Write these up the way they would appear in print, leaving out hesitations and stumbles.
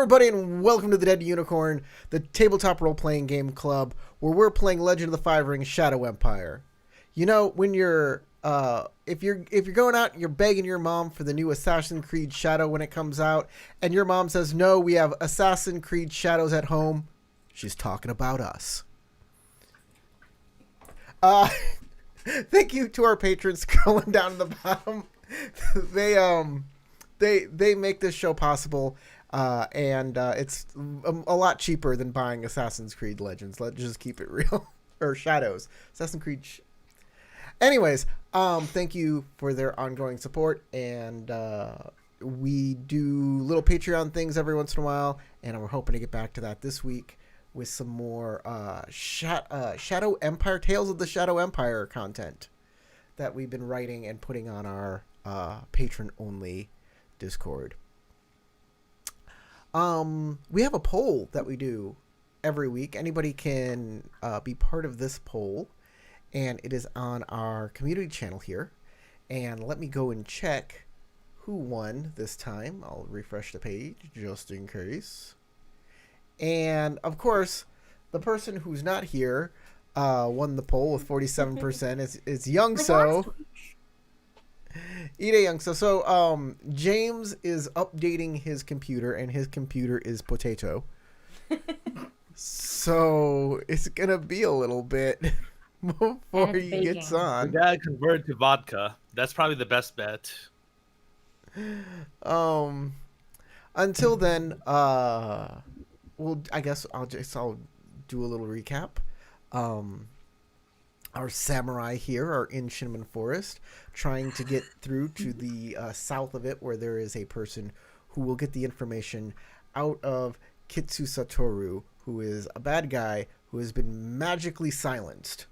everybody, and welcome to the Dead Unicorn, the tabletop role-playing game club where we're playing Legend of the Five Rings: Shadow Empire. You know, when you're if you're going out and you're begging your mom for the new Assassin's Creed Shadow when it comes out, and your mom says, "No, we have Assassin's Creed Shadows at home," she's talking about us. Thank you to our patrons scrolling down to the bottom. They make this show possible. And it's a lot cheaper than buying Assassin's Creed Legends. Let's just keep it real. Or Shadows. Assassin's Creed. Anyways, thank you for their ongoing support. And we do little Patreon things every once in a while. And we're hoping to get back to that this week with some more Shadow Empire, Tales of the Shadow Empire content that we've been writing and putting on our patron-only Discord. We have a poll that we do every week. Anybody can be part of this poll, and it is on our community channel here. And let me go and check who won this time. I'll refresh the page just in case. And of course, the person who's not here won the poll with 47%. It's Young So. Ide Young. So James is updating his computer, and his computer is Potato. So it's gonna be a little bit before he gets on. We gotta convert to vodka. That's probably the best bet. Until then, well, I guess I'll do a little recap. Our samurai here are in Cinnamon Forest, trying to get through to the south of it, where there is a person who will get the information out of Kitsu Satoru, who is a bad guy who has been magically silenced.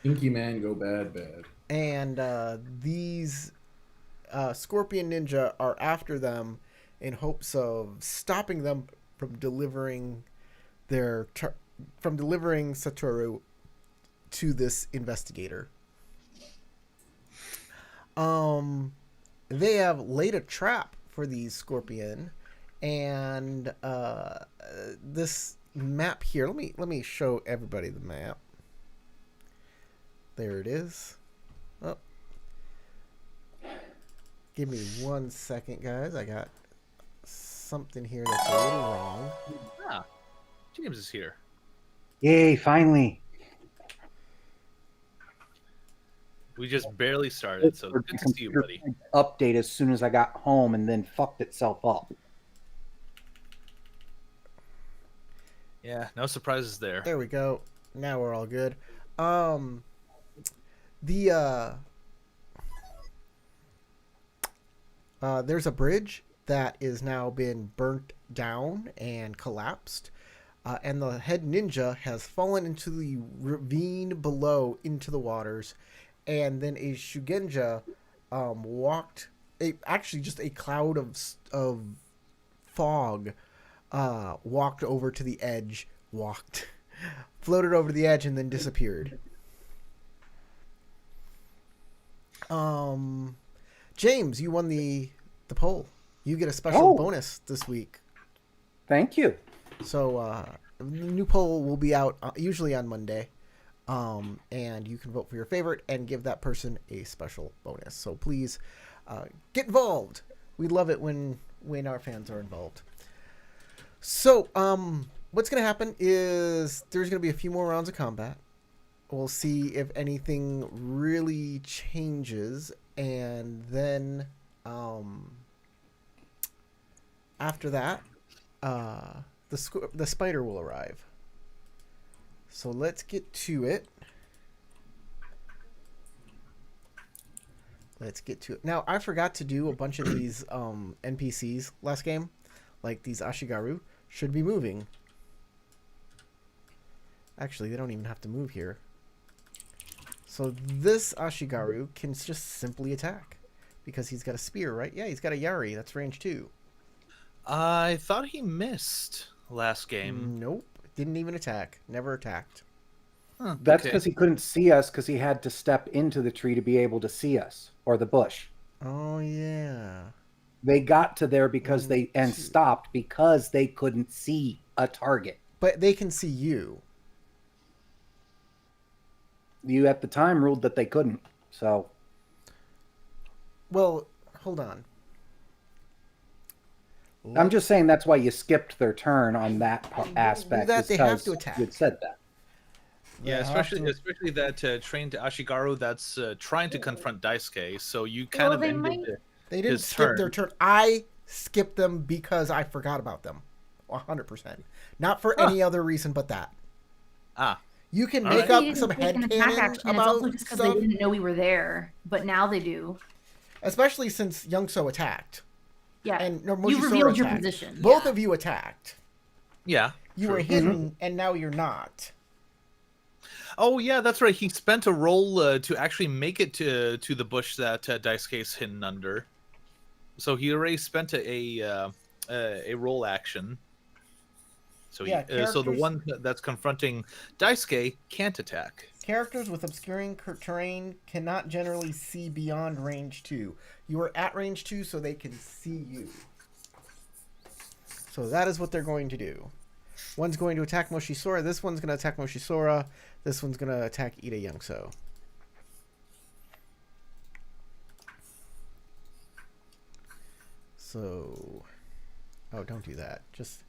Inky man go bad. And these Scorpion Ninja are after them in hopes of stopping them from delivering Satoru to this investigator. They have laid a trap for these Scorpion, and this map here. Let me show everybody the map. There it is. Oh, give me 1 second, guys. I got something here that's a little wrong. Ah, James is here. Yay! Finally. We just barely started, so good to see you, buddy. Update as soon as I got home, and then fucked itself up. Yeah, no surprises there. There we go. Now we're all good. There's a bridge that is now been burnt down and collapsed, and the head ninja has fallen into the ravine below into the waters. And then a Shugenja walked, actually just a cloud of fog walked over to the edge, floated over the edge, and then disappeared. James, you won the poll. You get a special bonus this week. Thank you. So the new poll will be out usually on Monday. And you can vote for your favorite and give that person a special bonus. So please get involved. We love it when our fans are involved. So what's going to happen is there's going to be a few more rounds of combat. We'll see if anything really changes. And then after that, the spider will arrive. So let's get to it. Now, I forgot to do a bunch of these NPCs last game. Like these Ashigaru should be moving. Actually, they don't even have to move here. So this Ashigaru can just simply attack. Because he's got a spear, right? Yeah, he's got a Yari. That's range 2. I thought he missed last game. Nope. Didn't even attack. Never attacked. Huh, that's because he couldn't see us because he had to step into the tree to be able to see us. Or the bush. Oh, yeah. They got to there because and stopped because they couldn't see a target. But they can see you. You at the time ruled that they couldn't. So, Well, hold on. I'm just saying that's why you skipped their turn on that aspect. That is they have 'cause to attack. You'd said that. Yeah, They have especially that trained Ashigaru that's trying to confront Daisuke. So you kind Well, of they ended might- They didn't his skip turn. their turn. I skipped them because I forgot about them. 100%. Not for any other reason but that. Ah, You can All make right. They up didn't some take an attack headcanon action. It's about also just because they stuff, didn't know we were there, but now they do. especially since Youngso attacked. Yeah, And you Mojisora revealed your attacked. position. Both yeah. of you attacked. yeah. You were true. hidden, and now you're not. Oh yeah, that's right. He spent a roll to actually make it to the bush that Daisuke's hidden under. So he already spent a roll action. So Yeah, so the characters- one that's confronting Daisuke can't attack. Characters with obscuring terrain cannot generally see beyond range 2. You are at range 2, so they can see you. So that is what they're going to do. One's going to attack Moshisora. This one's going to attack Moshisora. This one's going to attack Ida Youngso. So... Oh, don't do that. Just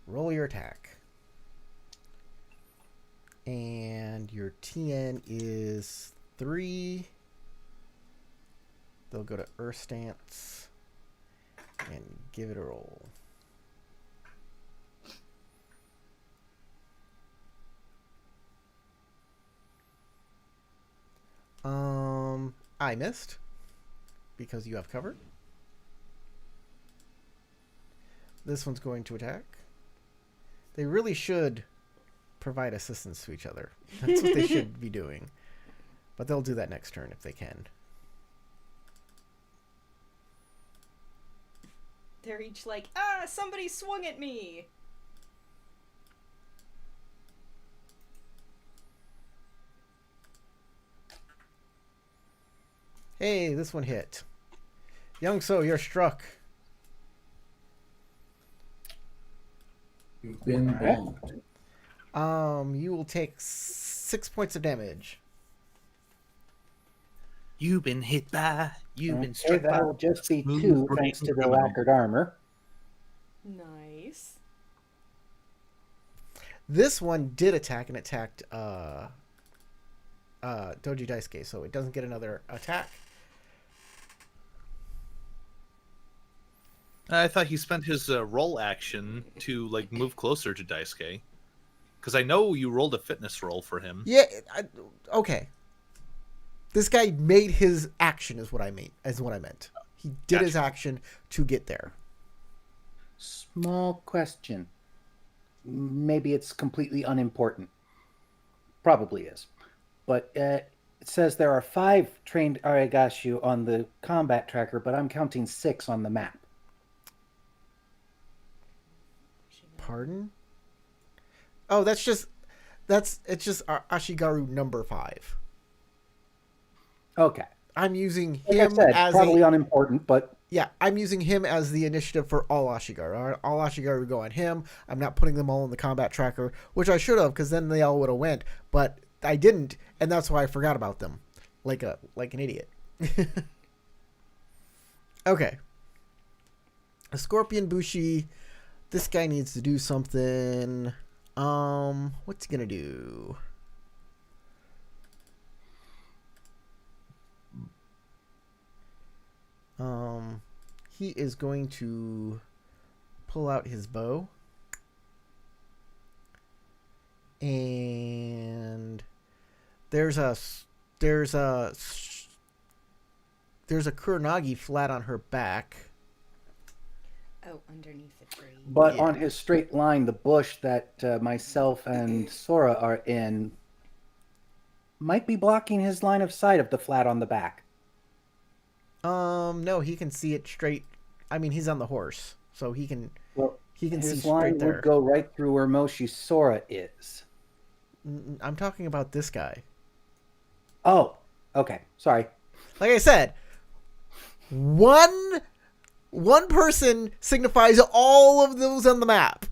roll your attack. And your TN is 3. They'll go to Earth Stance and give it a roll. I missed because you have cover. This one's going to attack. They really should provide assistance to each other. That's what they should be doing. But they'll do that next turn if they can. They're each like, somebody swung at me. Hey, this one hit. Youngso, you're struck. You've been bonked. You will take 6 points of damage. You've been hit by. You've been struck by. That'll just be smooth 2 brain thanks to the criminal. lacquered armor. Nice. This one did attack and attacked Doji Daisuke, so it doesn't get another attack. I thought he spent his roll action to like move closer to Daisuke, because I know you rolled a fitness roll for him. Yeah, okay. This guy made his action is what I mean. He did his action to get there. Small question. Maybe it's completely unimportant. Probably is. But it says there are 5 trained Arigashu on the combat tracker, but I'm counting 6 on the map. Pardon? Oh, it's just Ashigaru number 5. Okay. I'm using Like him I said, as probably unimportant, but yeah, I'm using him as the initiative for all Ashigaru. All right, all Ashigaru go on him. I'm not putting them all in the combat tracker, which I should have, because then they all would have went. But I didn't, and that's why I forgot about them, like an idiot. Okay. A Scorpion Bushi. This guy needs to do something. What's he gonna do? He is going to pull out his bow. And there's a Kuronagi flat on her back. Oh, underneath the tree. but Yeah. on his straight line, the bush that myself and Sora are in might be blocking his line of sight of the flat on the back. No, he can see it straight. I mean, he's on the horse, so he can Well, see his straight line there. would go right through where Moshi Sora is. I'm talking about this guy. Oh, okay. Sorry. Like I said, one one person signifies all of those on the map,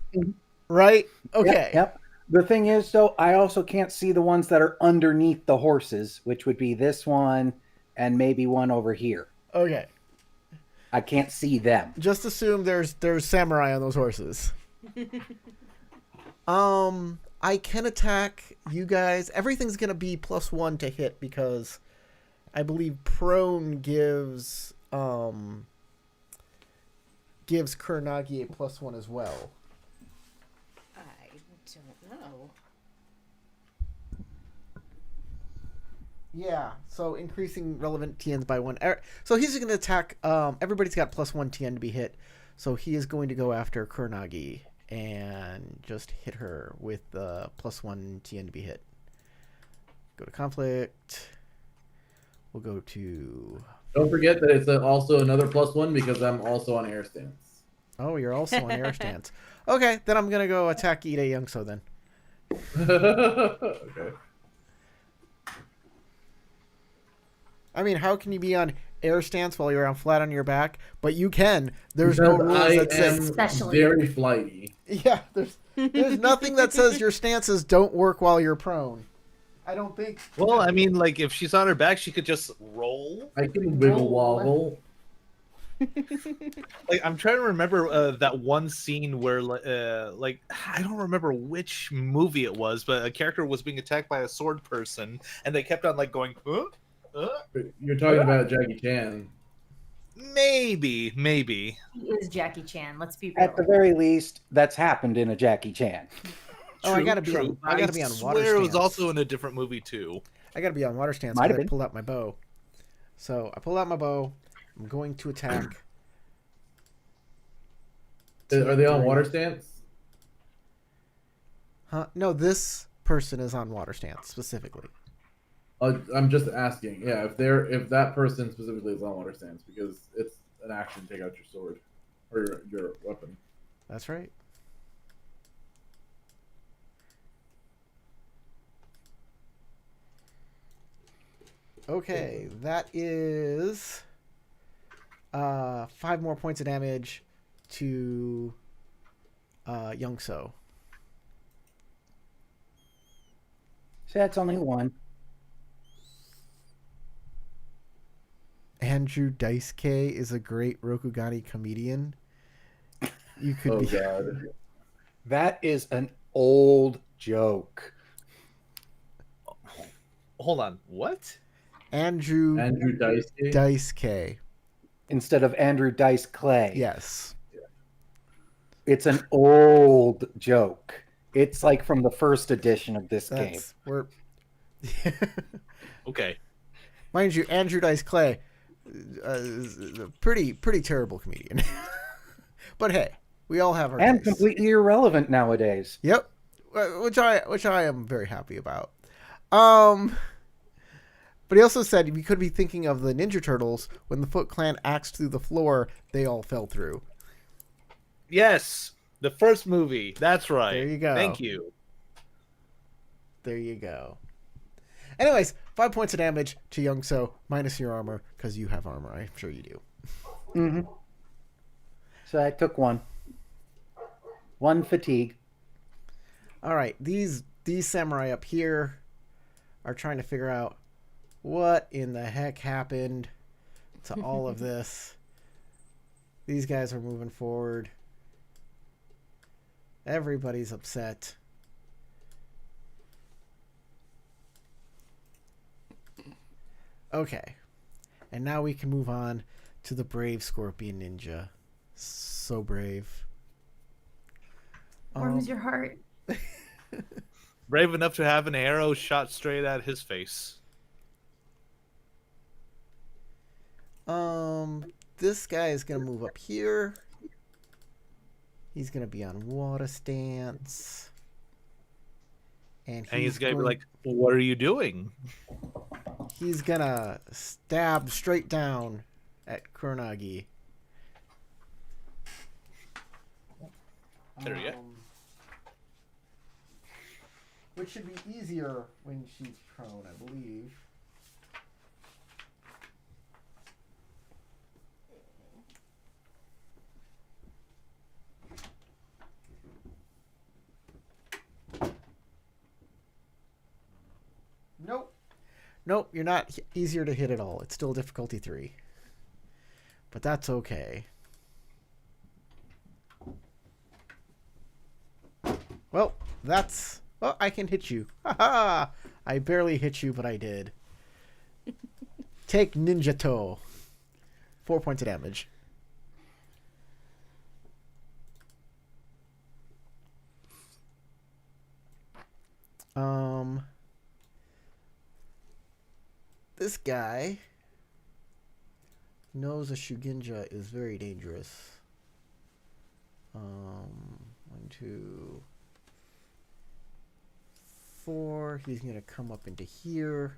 right? Okay. Yep. The thing is, though, I also can't see the ones that are underneath the horses, which would be this one and maybe one over here. Okay. I can't see them. Just assume there's samurai on those horses. I can attack you guys. Everything's gonna be +1 to hit because I believe prone gives Kuronagi a +1 as well. I don't know. Yeah, so increasing relevant TNs by 1. So he's going to attack. Everybody's got +1 TN to be hit, so he is going to go after Kuronagi and just hit her with the +1 TN to be hit. Go to conflict. We'll go to. Don't forget that it's also another +1 because I'm also on air stance. Oh, you're also on air stance. Okay, then I'm gonna go attack Ide Youngso then. Okay. I mean, how can you be on air stance while you're on flat on your back? But you can. There's no Because rules I that say. am Especially- very flighty. Yeah, there's nothing that says your stances don't work while you're prone. I don't think. Well, I mean, like if she's on her back, she could just roll. I can wiggle Roll. wobble. Like I'm trying to remember that one scene where, like I don't remember which movie it was, but a character was being attacked by a sword person, and they kept on like going, huh? You're talking about Jackie Chan. Maybe. He is Jackie Chan. Let's be real. At the very least, that's happened in a Jackie Chan. Oh, I True, gotta be true. on. I gotta be on water swear it was stance. also in a different movie too. I gotta be on water stance Might because have I been. pulled out my bow. So I pulled out my bow. I'm going to attack. Are they on water stance? Huh? No, this person is on water stance specifically. I'm just asking. Yeah, if that person specifically is on water stance because it's an action. Take out your sword or your weapon. That's right. Okay, that is 5 more points of damage to Youngso. So that's only one. Andrew Daisuke is a great Rokugani comedian. You could Oh be. god. That is an old joke. Hold on, what? Andrew Daisuke. Daisuke. Instead of Andrew Dice Clay. Yes. It's an old joke. It's like from the first edition of this game. That's we're Okay. mind you, Andrew Dice Clay is a pretty terrible comedian. But hey, we all have our And days. completely irrelevant nowadays. Yep, which I am very happy about. But he also said we could be thinking of the Ninja Turtles when the Foot Clan axed through the floor, they all fell through. Yes, the first movie. That's right. There you go. Thank you. There you go. Anyways, 5 points of damage to Youngso minus your armor because you have armor. I'm sure you do. Mm-hmm. So I took one. One fatigue. All right, these samurai up here are trying to figure out what in the heck happened to all of this. These guys are moving forward. Everybody's upset. Okay. And now we can move on to the brave Scorpion Ninja. So brave. Warms your heart. Brave enough to have an arrow shot straight at his face. This guy is gonna move up here. He's gonna be on water stance. And And he's gonna be like, "What are you doing?" he's gonna stab straight down at Kuronagi. There you go. Which should be easier when she's prone, I believe. Nope, you're not easier to hit at all. It's still difficulty 3. But that's okay. Well, that's... Well, I can hit you. Haha! I barely hit you, but I did. Take Ninja Toe. 4 points of damage. This guy knows a Shugenja is very dangerous. 1, 2, 4. He's going to come up into here,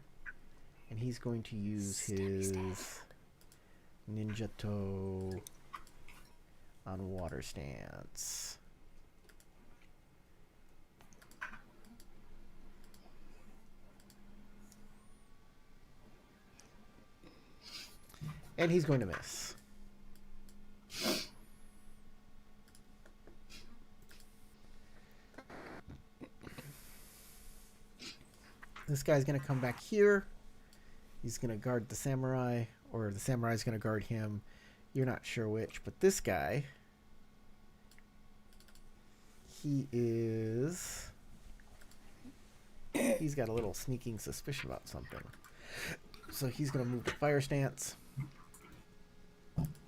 and he's going to use his Ninja Toe on Water Stance. And he's going to miss. This guy's going to come back here. He's going to guard the samurai, or the samurai's going to guard him. You're not sure which, but this guy, he's got a little sneaking suspicion about something. So he's going to move to fire stance.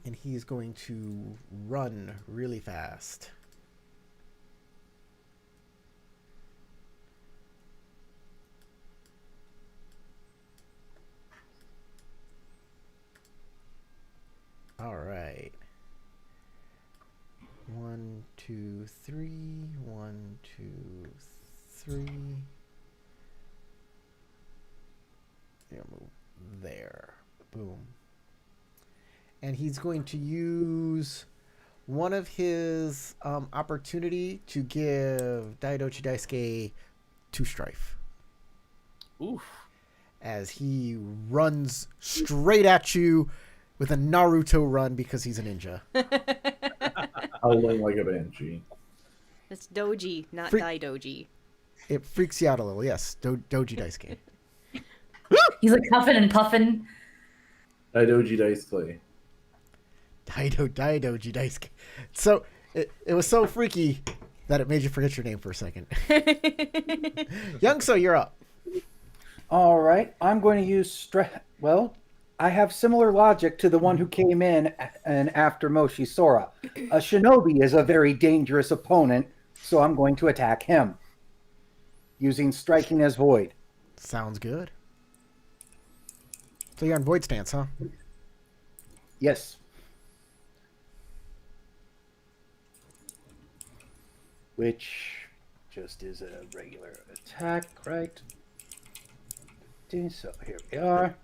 And he's going to run really fast. All right. 1, 2, 3. 1, 2, 3. Yeah, move there. Boom. And he's going to use one of his opportunity to give Daidochi Daisuke 2 strife. Oof. As he runs straight at you with a Naruto run because he's a ninja. Howling like a banshee. That's Doji, not Daidoji. It freaks you out a little, yes. Doji Daisuke. He's like huffing and puffing. Daidoji Dice Clay. Daidoji Daisuke. So, it was so freaky that it made you forget your name for a second. Youngso, you're up. All right, I'm going to use well, I have similar logic to the one who came in and after Moshi Sora. A shinobi is a very dangerous opponent, so I'm going to attack him using striking as void. Sounds good. So you're on void stance, huh? Yes. Which just is a regular attack, right? So here we are.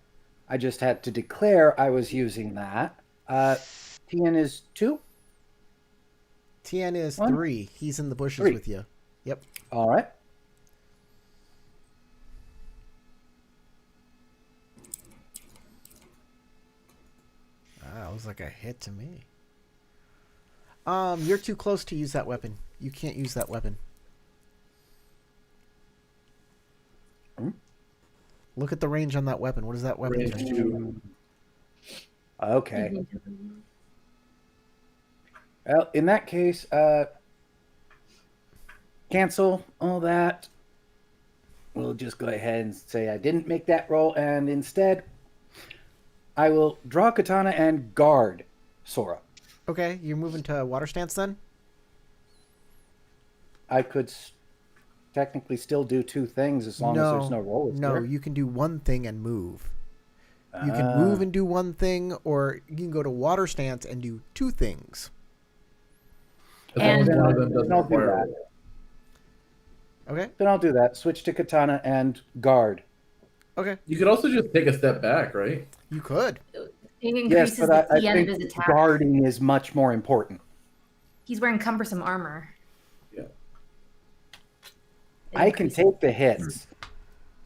I just had to declare I was using that. TN is 2? TN is 1? 3. He's in the bushes 3. with you. Yep. All right. That was like a hit to me. You're too close to use that weapon. You can't use that weapon. Look at the range on that weapon. What does that weapon do? Okay. Well, in that case, cancel all that. We'll just go ahead and say I didn't make that roll, and instead, I will draw katana and guard Sora. Okay, you're moving to water stance then? I could technically still do 2 things as long as there's no roll. No, you can do one thing and move. You can move and do one thing, or you can go to water stance and do 2 things. As long as Then one of them doesn't I'll do require that. Okay. Then I'll do that. Switch to katana and guard. Okay. You could also just take a step back, right? You could. It Yes, increases but the I TN of his think attack. guarding is much more important. He's wearing cumbersome armor. Yeah. It I can increases- take the hits.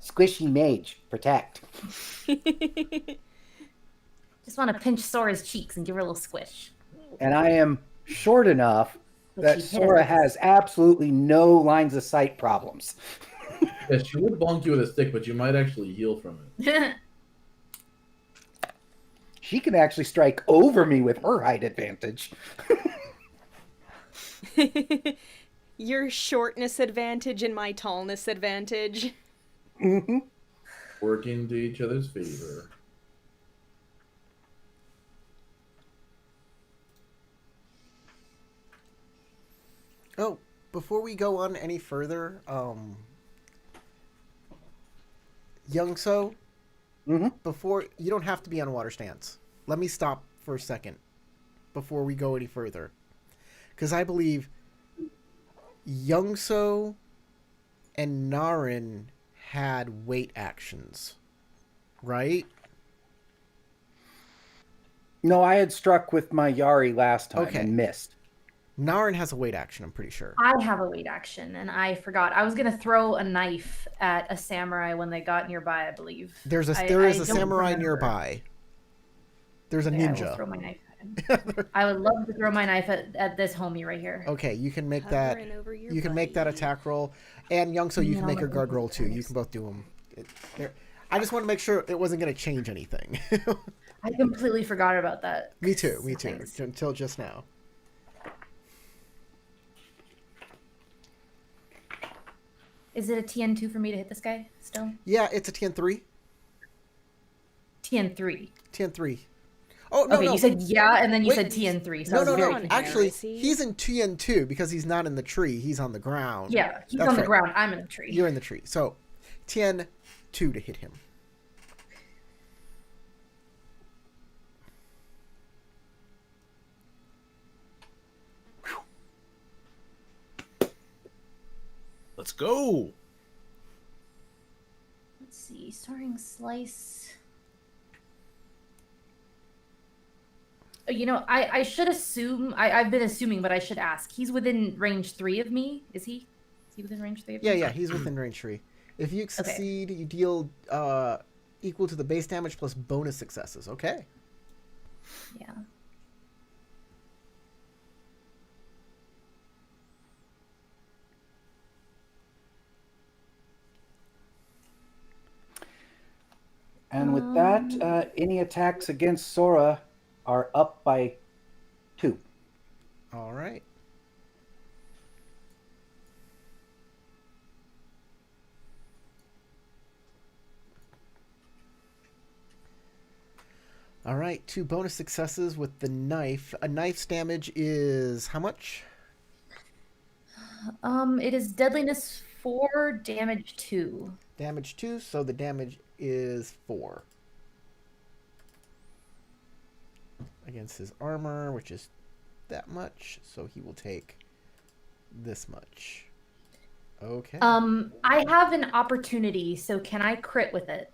Squishy mage, protect. Just want to pinch Sora's cheeks and give her a little squish. And I am short enough But that she Sora hits. has absolutely no lines of sight problems. Yeah, she would bonk you with a stick, but you might actually heal from it. She can actually strike over me with her height advantage. Your shortness advantage and my tallness advantage. Mm-hmm. Working to each other's favor. Oh, before we go on any further, Youngso, Mm-hmm. before you don't have to be on water stance. Let me stop for a second before we go any further, because I believe Youngso and Narin had weight actions, right? No, I had struck with my Yari last time Okay. and missed. Narin has a weight action, I'm pretty sure. I have a weight action, and I forgot. I was gonna throw a knife at a samurai when they got nearby, I believe. There is a don't samurai remember. nearby. There's a Okay, I will ninja. throw my knife at him. I would love to throw my knife at this homie right here. Okay, you can make that. Hovering over your You can make that buddy. attack roll, and Youngso, you can No, make I your guard don't roll think too. that You is. can both do them. I just want to make sure it wasn't going to change anything. I completely forgot about that. Me too. Thanks. Until just now. Is it a TN2 for me to hit this guy still? Yeah, it's a TN3. TN3. TN3. Oh no, Okay, no. you said yeah, and then you Wait. said TN3. So I No, was no, very no. confused. Actually, heresy. he's in TN2 because he's not in the tree. He's on the ground. Yeah, he's That's on the right. ground. I'm in the tree. You're in the tree. So, TN2 to hit him. Let's go. Let's see. Soaring Slice. You know, I should assume. I've been assuming, but I should ask. He's within range 3 of me. Is he? Is he within range 3 of me? Yeah, he's within range 3. If you succeed, you deal equal to the base damage plus bonus successes. Okay. Yeah. And with that, any attacks against Sora are up by 2. All right. All right, 2 bonus successes with the knife. A knife's damage is how much? It is deadliness 4, damage 2. Damage 2, so the damage is 4. Against his armor, which is that much, so he will take this much. Okay. I have an opportunity, so can I crit with it?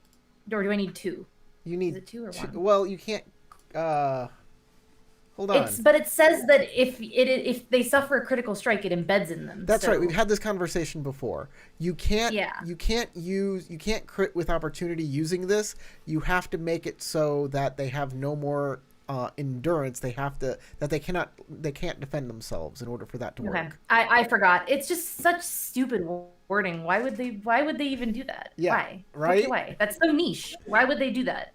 Or do I need 2? You need Is it 2 or 1? Well, you can't. Hold on. But it says that if they suffer a critical strike, it embeds in them. That's so- right. We've had this conversation before. You can't. Yeah. You can't crit with opportunity using this. You have to make it so that they have no more endurance. They can't defend themselves in order for that to work. Okay, I forgot. It's just such stupid wording. Why would they even do that? Yeah, Why? right? Okay, why? That's so niche. Why would they do that?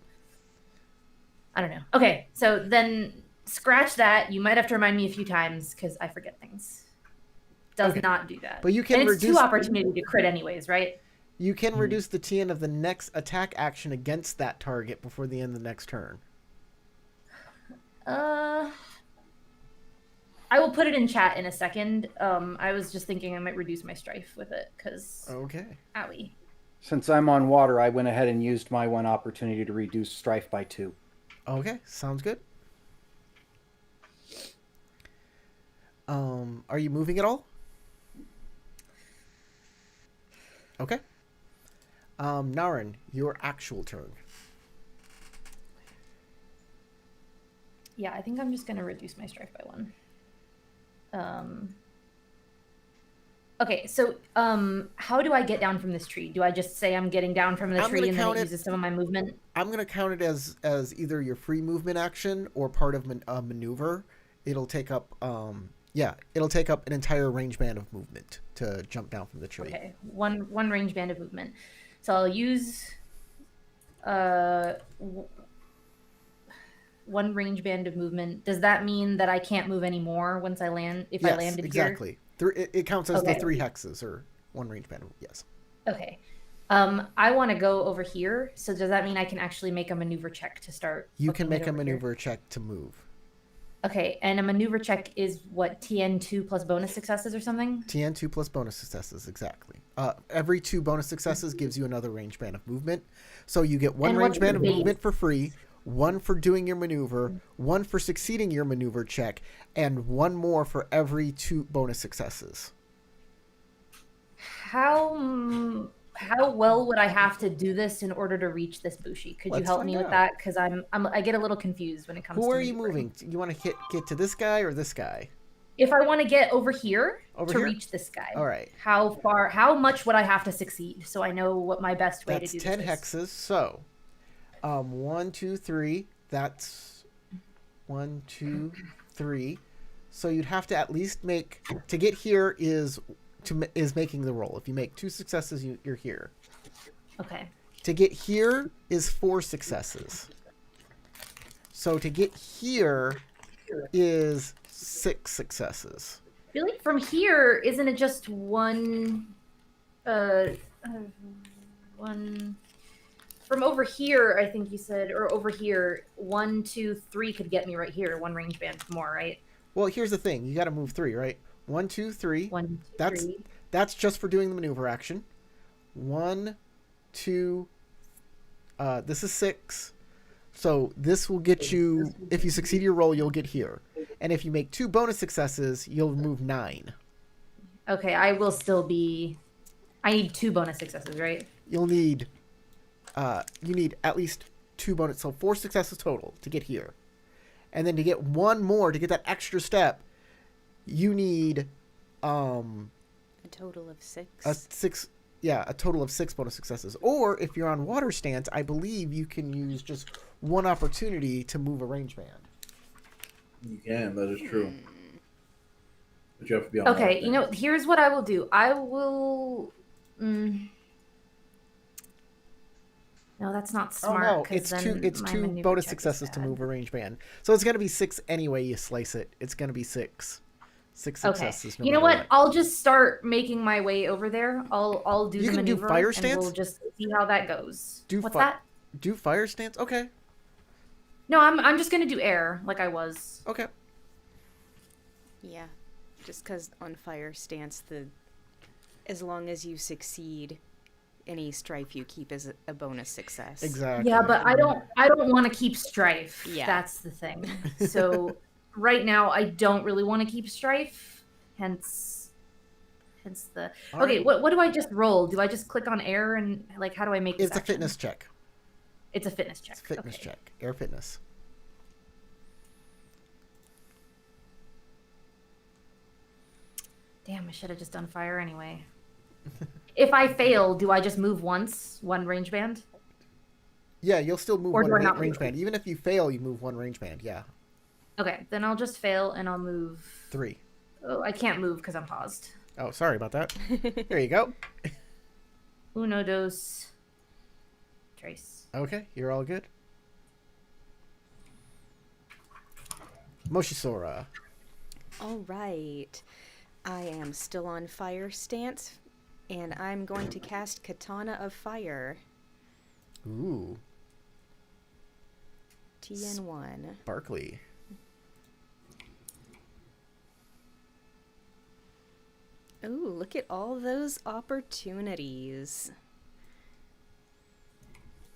I don't know. Okay, so then scratch that. You might have to remind me a few times because I forget things. Does Okay. not do that. But you can and it's reduce- 2 opportunity to crit anyways, right? You can reduce the TN of the next attack action against that target before the end of the next turn. I will put it in chat in a second. I was just thinking I might reduce my strife with it because Okay. owie. Since I'm on water, I went ahead and used my 1 opportunity to reduce strife by 2. Okay. Sounds good. Are you moving at all? Okay. Naren, your actual turn. Yeah, I think I'm just gonna reduce my strife by 1. Okay, so how do I get down from this tree? Do I just say I'm getting down from the I'm tree gonna and then count it it- uses some of my movement? I'm going to count it as either your free movement action or part of a maneuver. It'll take up Yeah, it'll take up an entire range band of movement to jump down from the tree. Okay, one range band of movement. So I'll use one range band of movement. Does that mean that I can't move anymore once I land? If I landed exactly. here? It counts as the Okay. 3 hexes or one range band. Yes. Okay. I want to go over here. So does that mean I can actually make a maneuver check to start? You can booking it make a over here? maneuver check to move. Okay, and a maneuver check is what, TN2 plus bonus successes or something? TN2 plus bonus successes, exactly. Every 2 bonus successes gives you another range band of movement. So you get 1 And range what's band of the base? movement for free, 1 for doing your maneuver, 1 for succeeding your maneuver check, and 1 more for every 2 bonus successes. How well would I have to do this in order to reach this Bushi? Could you Let's help find me with out. that? Because I get a little confused when it comes Who to are you maneuvering. moving? You want to get to this guy or this guy? If I want to get over here Over to here? reach this guy, All right. how much would I have to succeed so I know what my best way That's to do 10 this hexes. So, 1, 2, 3. That's 1, 2, 3. So you'd have to at least make to get here is making the roll. If you make 2 successes, you're here. Okay. To get here is 4 successes. So to get here is 6 successes. I feel like from here, isn't it just one? One. From over here, I think you said, or over here, 1, 2, 3 could get me right here. 1 range band more, right? Well, here's the thing. You got to move 3, right? 1, 2, 3. 1, 2, That's 3. That's just for doing the maneuver action. 1, 2. This is 6. So this will get you. If you succeed your roll, you'll get here. And if you make 2 bonus successes, you'll move 9. Okay, I will still be. I need 2 bonus successes, right? You'll need. You need at least 2 bonus, so 4 successes total to get here. And then to get 1 more to get that extra step, you need A total of 6. a total of 6 bonus successes. Or if you're on water stance, I believe you can use just 1 opportunity to move a range band. You can. That is true. But you have to be on. Okay, water here's what I will do. I will. No, that's not smart. Oh no, 'cause it's then two. It's my 2 maneuver bonus check is successes to bad. move a range band. So it's gonna be 6 any way you slice it. It's gonna be 6. 6 Okay. successes. No You know matter what? I'll just start making my way over there. I'll do You the can do maneuver fire and stance? we'll just see how that goes. Do What's fi- that? Do fire stance. Okay. No, I'm just gonna do air like I was. Okay. Yeah. Just because on fire stance, as long as you succeed, any strife you keep is a bonus success. Exactly. Yeah, but I don't want to keep strife. Yeah. That's the thing. So right now I don't really want to keep strife. Hence the. All Okay, right. what do I just roll? Do I just click on air and like how do I make this It's a action? fitness check. It's a fitness check. It's a fitness Okay. check. Air fitness. Damn, I should have just done fire anyway. If I fail, do I just move once, 1 range band? Yeah, you'll still move Or 1 do I not range move? band. Even if you fail, you move 1 range band. Yeah. Okay, then I'll just fail and I'll move. 3. Oh, I can't move because I'm paused. Oh, sorry about that. There you go. Uno, dos, trace. Okay, you're all good. Moshisora. All right. I am still on fire stance, and I'm going to cast Katana of Fire. Ooh, TN1. Barkley. Ooh, look at all those opportunities.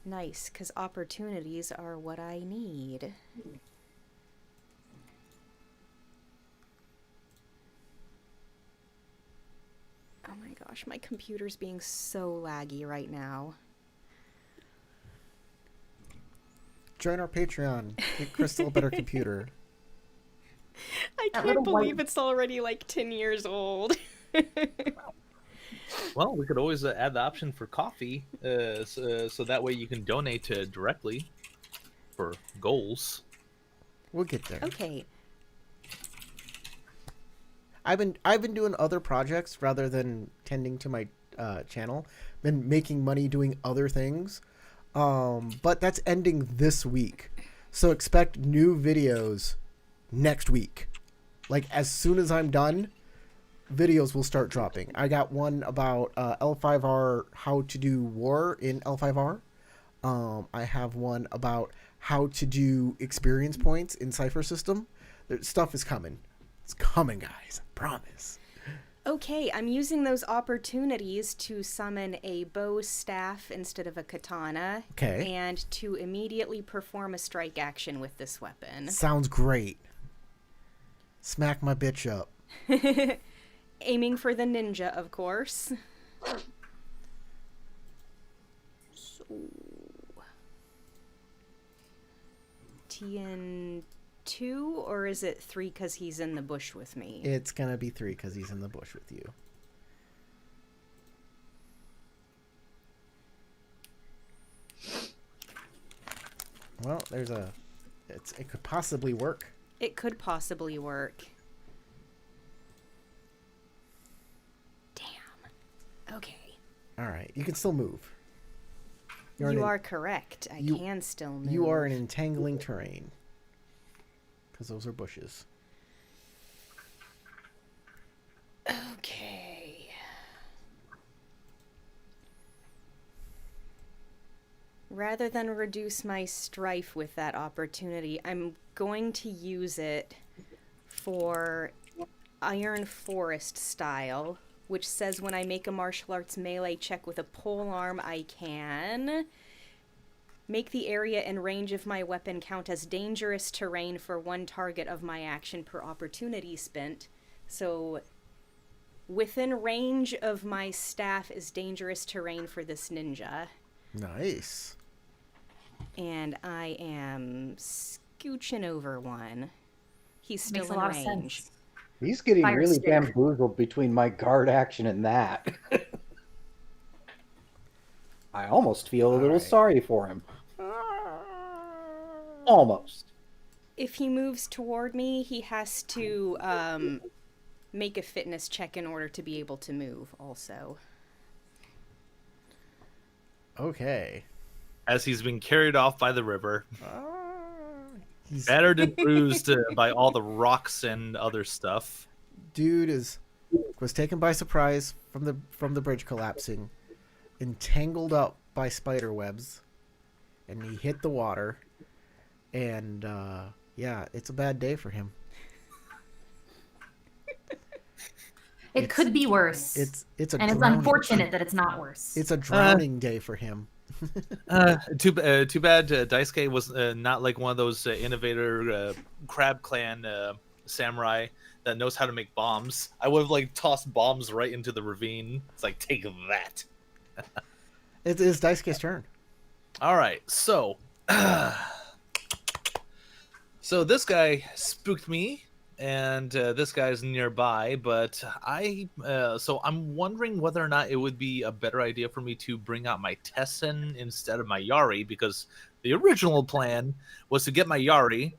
Nice, because opportunities are what I need. Oh my gosh, my computer's being so laggy right now. Join our Patreon. Get Crystal a better computer. I That can't little believe white- it's already like 10 years old. Well, we could always add the option for coffee, so that way you can donate directly for goals. We'll get there. Okay. I've been doing other projects rather than tending to my channel. Been making money doing other things, but that's ending this week. So expect new videos next week. Like as soon as I'm done, videos will start dropping. I got one about L5R, how to do war in L5R. I have one about how to do experience points in Cypher System. Stuff is coming. It's coming, guys. I promise. Okay, I'm using those opportunities to summon a bow staff instead of a katana. Okay. And to immediately perform a strike action with this weapon. Sounds great. Smack my bitch up. Aiming for the ninja, of course. So... TN2, or is it 3 because he's in the bush with me? It's gonna be 3 because he's in the bush with you. Well, there's a... It could possibly work. It could possibly work. Damn. Okay. Alright, you can still move. You are correct. I can still move. You are in entangling terrain. Because those are bushes. Okay. Rather than reduce my strife with that opportunity, I'm going to use it for Iron Forest style, which says when I make a martial arts melee check with a polearm, I can make the area and range of my weapon count as dangerous terrain for one target of my action per opportunity spent. So within range of my staff is dangerous terrain for this ninja. Nice. And I am scooching over one. He's still Makes a in lot of range. sense. He's getting Fire really stick. bamboozled between my guard action and that. I almost feel a little Alright. sorry for him. Almost. If he moves toward me, he has to make a fitness check in order to be able to move also. Okay. As he's been carried off by the river, He's... battered and bruised by all the rocks and other stuff. Dude was taken by surprise from the bridge collapsing, entangled up by spider webs, and he hit the water. And yeah, it's a bad day for him. It could be worse. It's a and it's drowning, unfortunate that it's not worse. It's a drowning day for him. Too bad Daisuke was not like one of those innovator Crab Clan samurai that knows how to make bombs. I would have like tossed bombs right into the ravine. It's like, take that. It is Daisuke's turn. All right, so so this guy spooked me, and this guy's nearby. But so I'm wondering whether or not it would be a better idea for me to bring out my Tessen instead of my Yari, because the original plan was to get my Yari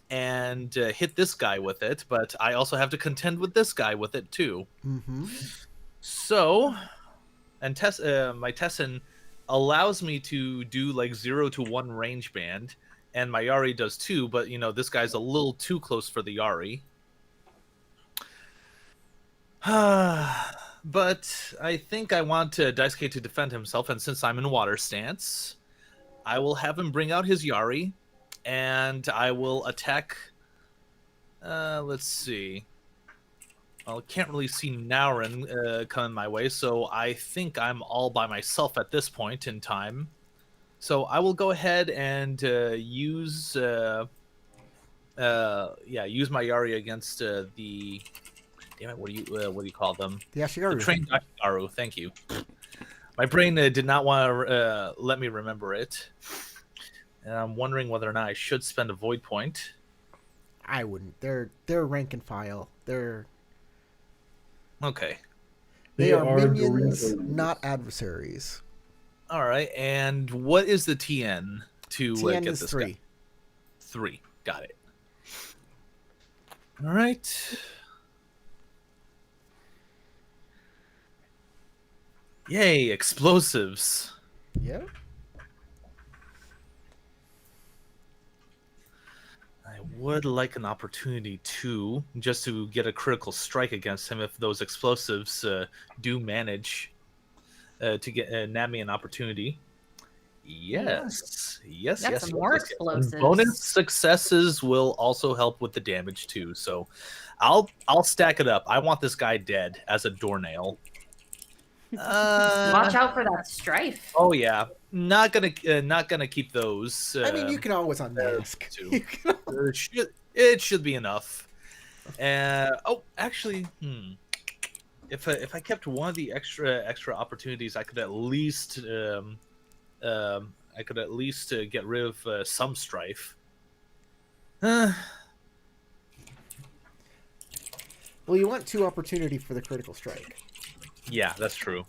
and hit this guy with it, but I also have to contend with this guy with it too. Mm-hmm. So, and my Tessen allows me to do like 0 to 1 range band, and my Yari does too, but you know, this guy's a little too close for the Yari. But I think I want Daisuke to defend himself, and since I'm in water stance, I will have him bring out his Yari, and I will attack. Let's see. Well, I can't really see Naurin coming my way, so I think I'm all by myself at this point in time. So I will go ahead and use my Yari against the. Damn it! What do you call them? The Ashigaru. The trained Ashigaru. Thank you. My brain did not want to let me remember it, and I'm wondering whether or not I should spend a void point. I wouldn't. They're rank and file. They Okay. are minions, Doritos. not adversaries. All right. And what is the TN to TN get is this 3. guy? 3. Got it. All right. Yay, explosives. Yep. I would like an opportunity too, just to get a critical strike against him if those explosives do manage to get nab me an opportunity. Yes, yes, Got yes, some yes, more yes, yes. And explosives. bonus successes will also help with the damage too. So, I'll stack it up. I want this guy dead as a doornail. Watch out for that strife. Oh yeah, not gonna keep those. I mean, you can always unmask. too. You can It should be enough. Oh, actually, if I kept one of the extra opportunities, I could at least get rid of some strife. Well, you want 2 opportunity for the critical strike. Yeah, that's true.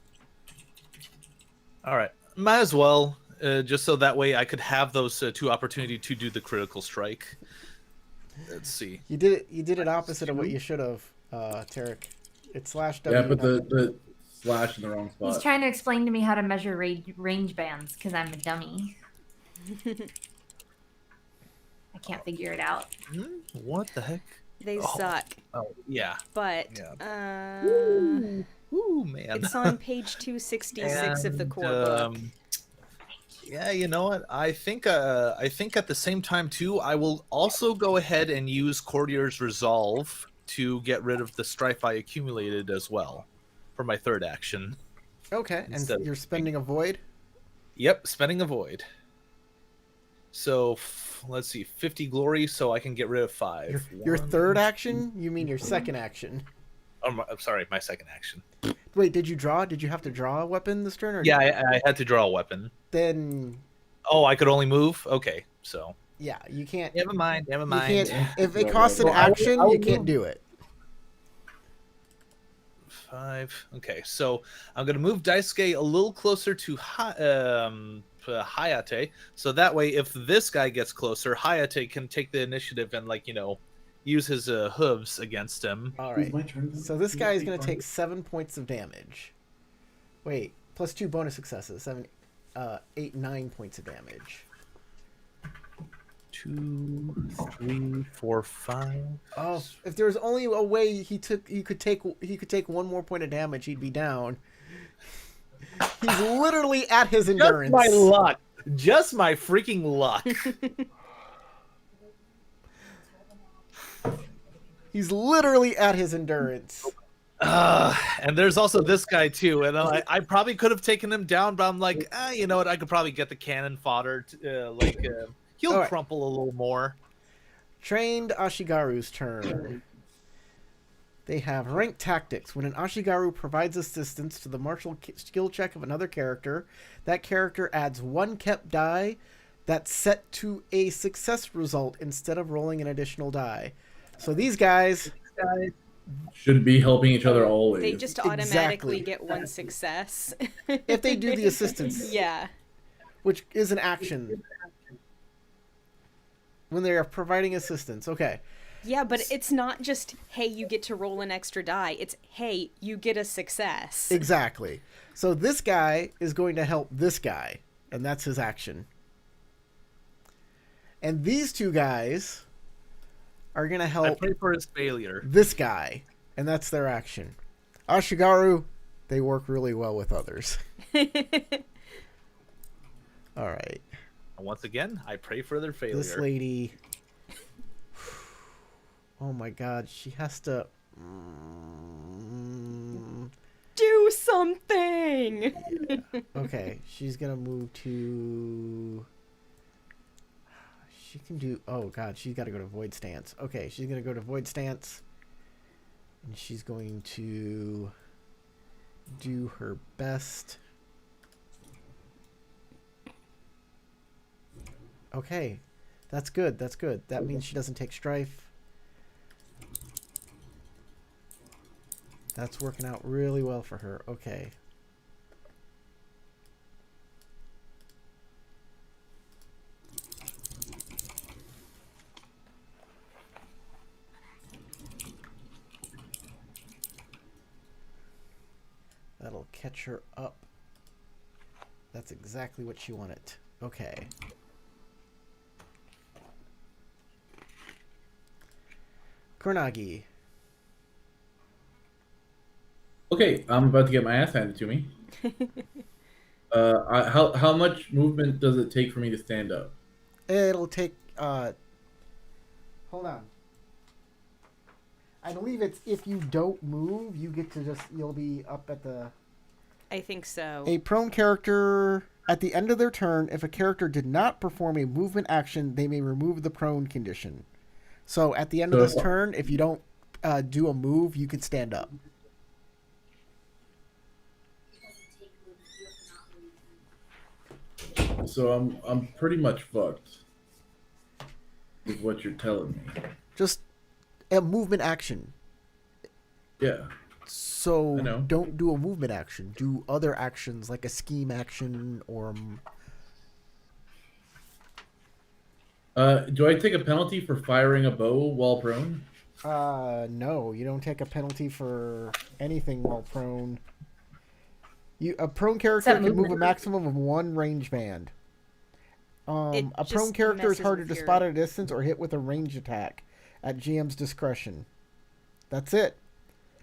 All right, might as well, just so that way I could have those 2 opportunity to do the critical strike. Let's see. You did it opposite of what you should have, Tarek. It's /W. Yeah, put not- the slash in the wrong spot. He's trying to explain to me how to measure range bands because I'm a dummy. I can't figure it out. What the heck? They suck. Oh yeah. But Yeah. uh, Ooh, man. it's on page 266 of the core book. Yeah, you know what? I think at the same time too, I will also go ahead and use Courtier's Resolve to get rid of the strife I accumulated as well for my 3rd action. Okay, and Instead of- you're spending a void? Yep, spending a void. So let's see, 50 glory, so I can get rid of 5. Your 3rd action? You mean your 2nd action? Oh, I'm sorry, my 2nd action. Wait, did you draw? Did you have to draw a weapon this turn? Or Yeah, I had to draw a weapon. Then, Oh, I could only move? Okay, so. yeah, you can't. Never mind. You can't. If it costs an Well, I will- action, I will you can't move. do it. 5. Okay, so I'm gonna move Daisuke a little closer to Hayate, so that way, if this guy gets closer, Hayate can take the initiative and use his hooves against him. All Ooh, right. my turn. So this guy is going to take 7 points of damage. Wait, plus 2 bonus successes. 8, 9 points of damage. 2, 3, 4, 5. Oh, if there was only a way he could take 1 more point of damage, he'd be down. He's literally at his endurance. Just my luck. Just my freaking luck. He's literally at his endurance. And there's also this guy too, and I probably could have taken him down, but I'm like, you know what? I could probably get the cannon fodder. He'll All right. crumple a little more. Trained Ashigaru's turn. They have ranked tactics. When an Ashigaru provides assistance to the martial skill check of another character, that character adds 1 kept die that's set to a success result instead of rolling an additional die. So these guys Should be helping each other always. They just automatically Exactly. get 1 success. if they do the assistance, Yeah. which is an action. When they are providing assistance. Okay. Yeah, but it's not just, hey, you get to roll an extra die. It's, hey, you get a success. Exactly. So this guy is going to help this guy, and that's his action. And these 2 guys are going to I help pray for his failure. this guy, and that's their action. Ashigaru, they work really well with others. All right. And once again, I pray for their failure. This lady... Oh my god, she has to... Do something! Okay, she's gonna move to... She can do... Oh god, she's gotta go to Void Stance. Okay, she's gonna go to Void Stance. And she's going to do her best. Okay, that's good, that's good. That means she doesn't take Strife. That's working out really well for her. Okay. That'll catch her up That's exactly what she wanted. Okay. Kuronagi. Okay, I'm about to get my ass handed to me. How much movement does it take for me to stand up? It'll take. Hold on. I believe it's if you don't move, you get to you'll be up at the. I think so. A prone character at the end of their turn, if a character did not perform a movement action, they may remove the prone condition. So at the end of this turn, if you don't do a move, you can stand up. So I'm pretty much fucked. Is what you're telling me. Just a movement action. Yeah. So I know. don't do a movement action. Do other actions like a scheme action or. Do I take a penalty for firing a bow while prone? No, you don't take a penalty for anything while prone. A prone character can move a maximum of one range band. A prone character is harder to spot at a distance or hit with a ranged attack at GM's discretion. That's it.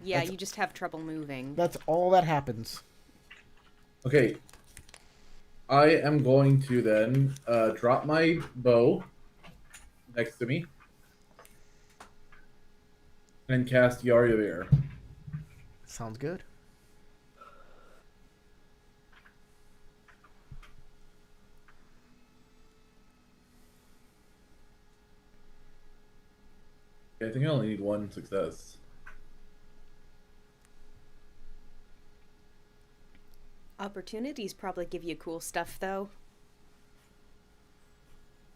Yeah, you just have trouble moving. That's all that happens. Okay. I am going to then drop my bow next to me and cast Yari of Air. Sounds good. I think I only need one success. Opportunities probably give you cool stuff, though.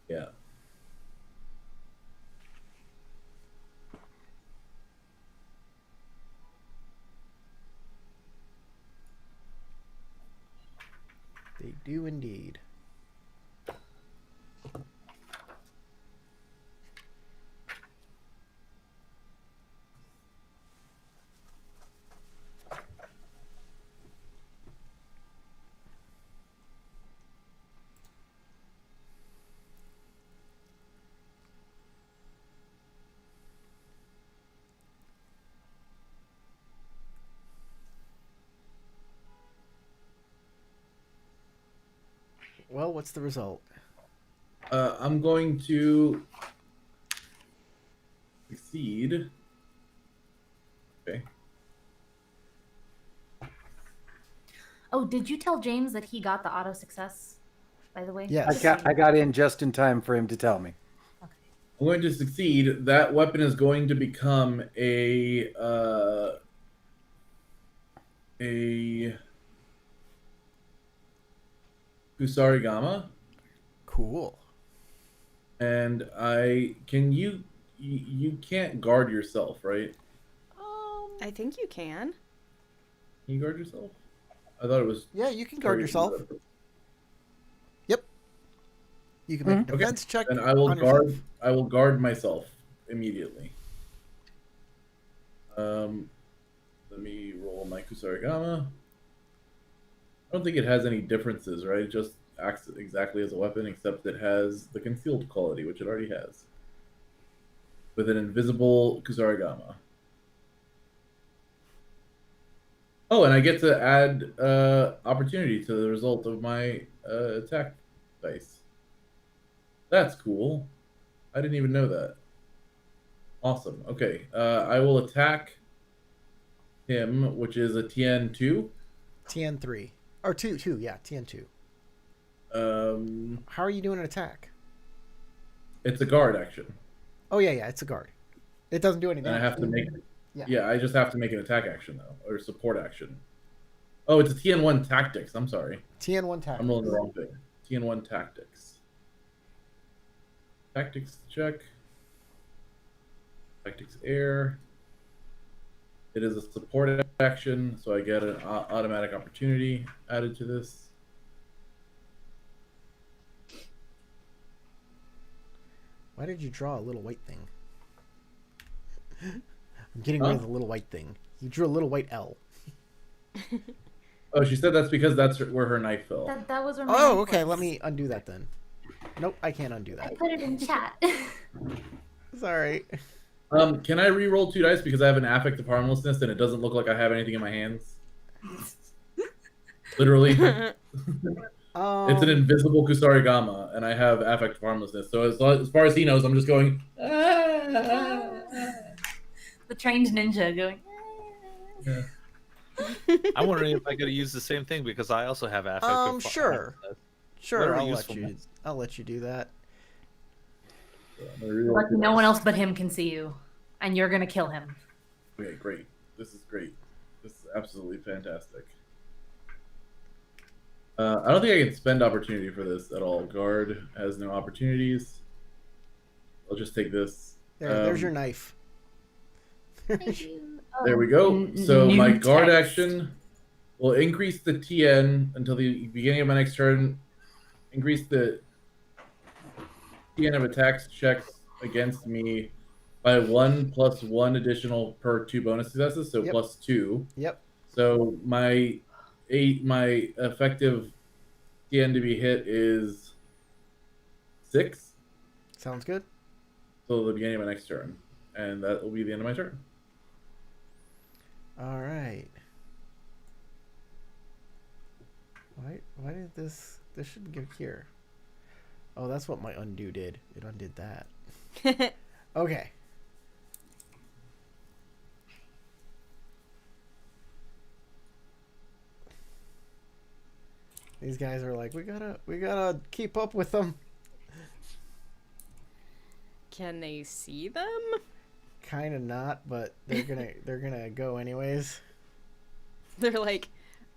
Yeah. They do indeed. Well, what's the result? I'm going to succeed. Okay. Oh, did you tell James that he got the auto success? By the way, Yes. I got in just in time for him to tell me. Okay. I'm going to succeed. That weapon is going to become a Kusarigama. Cool. And you can't guard yourself, right? I think you can. Can you guard yourself? I thought it was. Yeah, you can guard yourself. Yep. You can make a defense check. And I will on guard. yourself. I will guard myself immediately. Let me roll my Kusarigama. I don't think it has any differences, right? It just acts exactly as a weapon, except it has the concealed quality, which it already has. With an invisible Kusarigama. Oh, and I get to add opportunity to the result of my attack dice. That's cool. I didn't even know that. Awesome. Okay, I will attack him, which is a TN2. TN3. Or 2, yeah, TN2. How are you doing an attack? It's a guard action. Oh, yeah, it's a guard. It doesn't do anything. And I have to make... Yeah. Yeah, I just have to make an attack action, though. Or support action. Oh, it's a TN1 Tactics. I'm sorry. TN1 tactics. I'm rolling the wrong thing. TN1 Tactics. Tactics check. Tactics air. It is a support action, so I get an automatic opportunity added to this. Why did you draw a little white thing? I'm getting rid of the little white thing. You drew a little white L. Oh, she said that's because that's where her knife fell. That was where my Oh, knife okay. was. Let me undo that then. Nope, I can't undo I that. put it in chat. It's all right. Can I re-roll 2 dice because I have an affect of harmlessness and it doesn't look like I have anything in my hands? Literally. It's an invisible Kusarigama, and I have affect of harmlessness. So as far as he knows, I'm just going. The trained ninja going. Yeah. I'm wondering if I could use the same thing because I also have affect. Sure. Sure, Whatever I'll let you do that. Like no one else but him can see you, and you're gonna kill him. Okay, great. This is great. This is absolutely fantastic. I don't think I can spend opportunity for this at all. Guard has no opportunities. I'll just take this. There's your knife. Thank you. There we go. So New my guard text. action will increase the TN until the beginning of my next turn. Increase the TN of attacks checks against me by 1 + 1 additional per 2 bonus successes, so Yep. +2. Yep. So my effective TN to be hit is 6. Sounds good. Till the beginning of my next turn, and that will be the end of my turn. All right. Why did this shouldn't go here? Oh, that's what my undo did. It undid that. Okay. These guys are like, we gotta keep up with them. Can they see them? Kind of not, but they're gonna go anyways. They're like,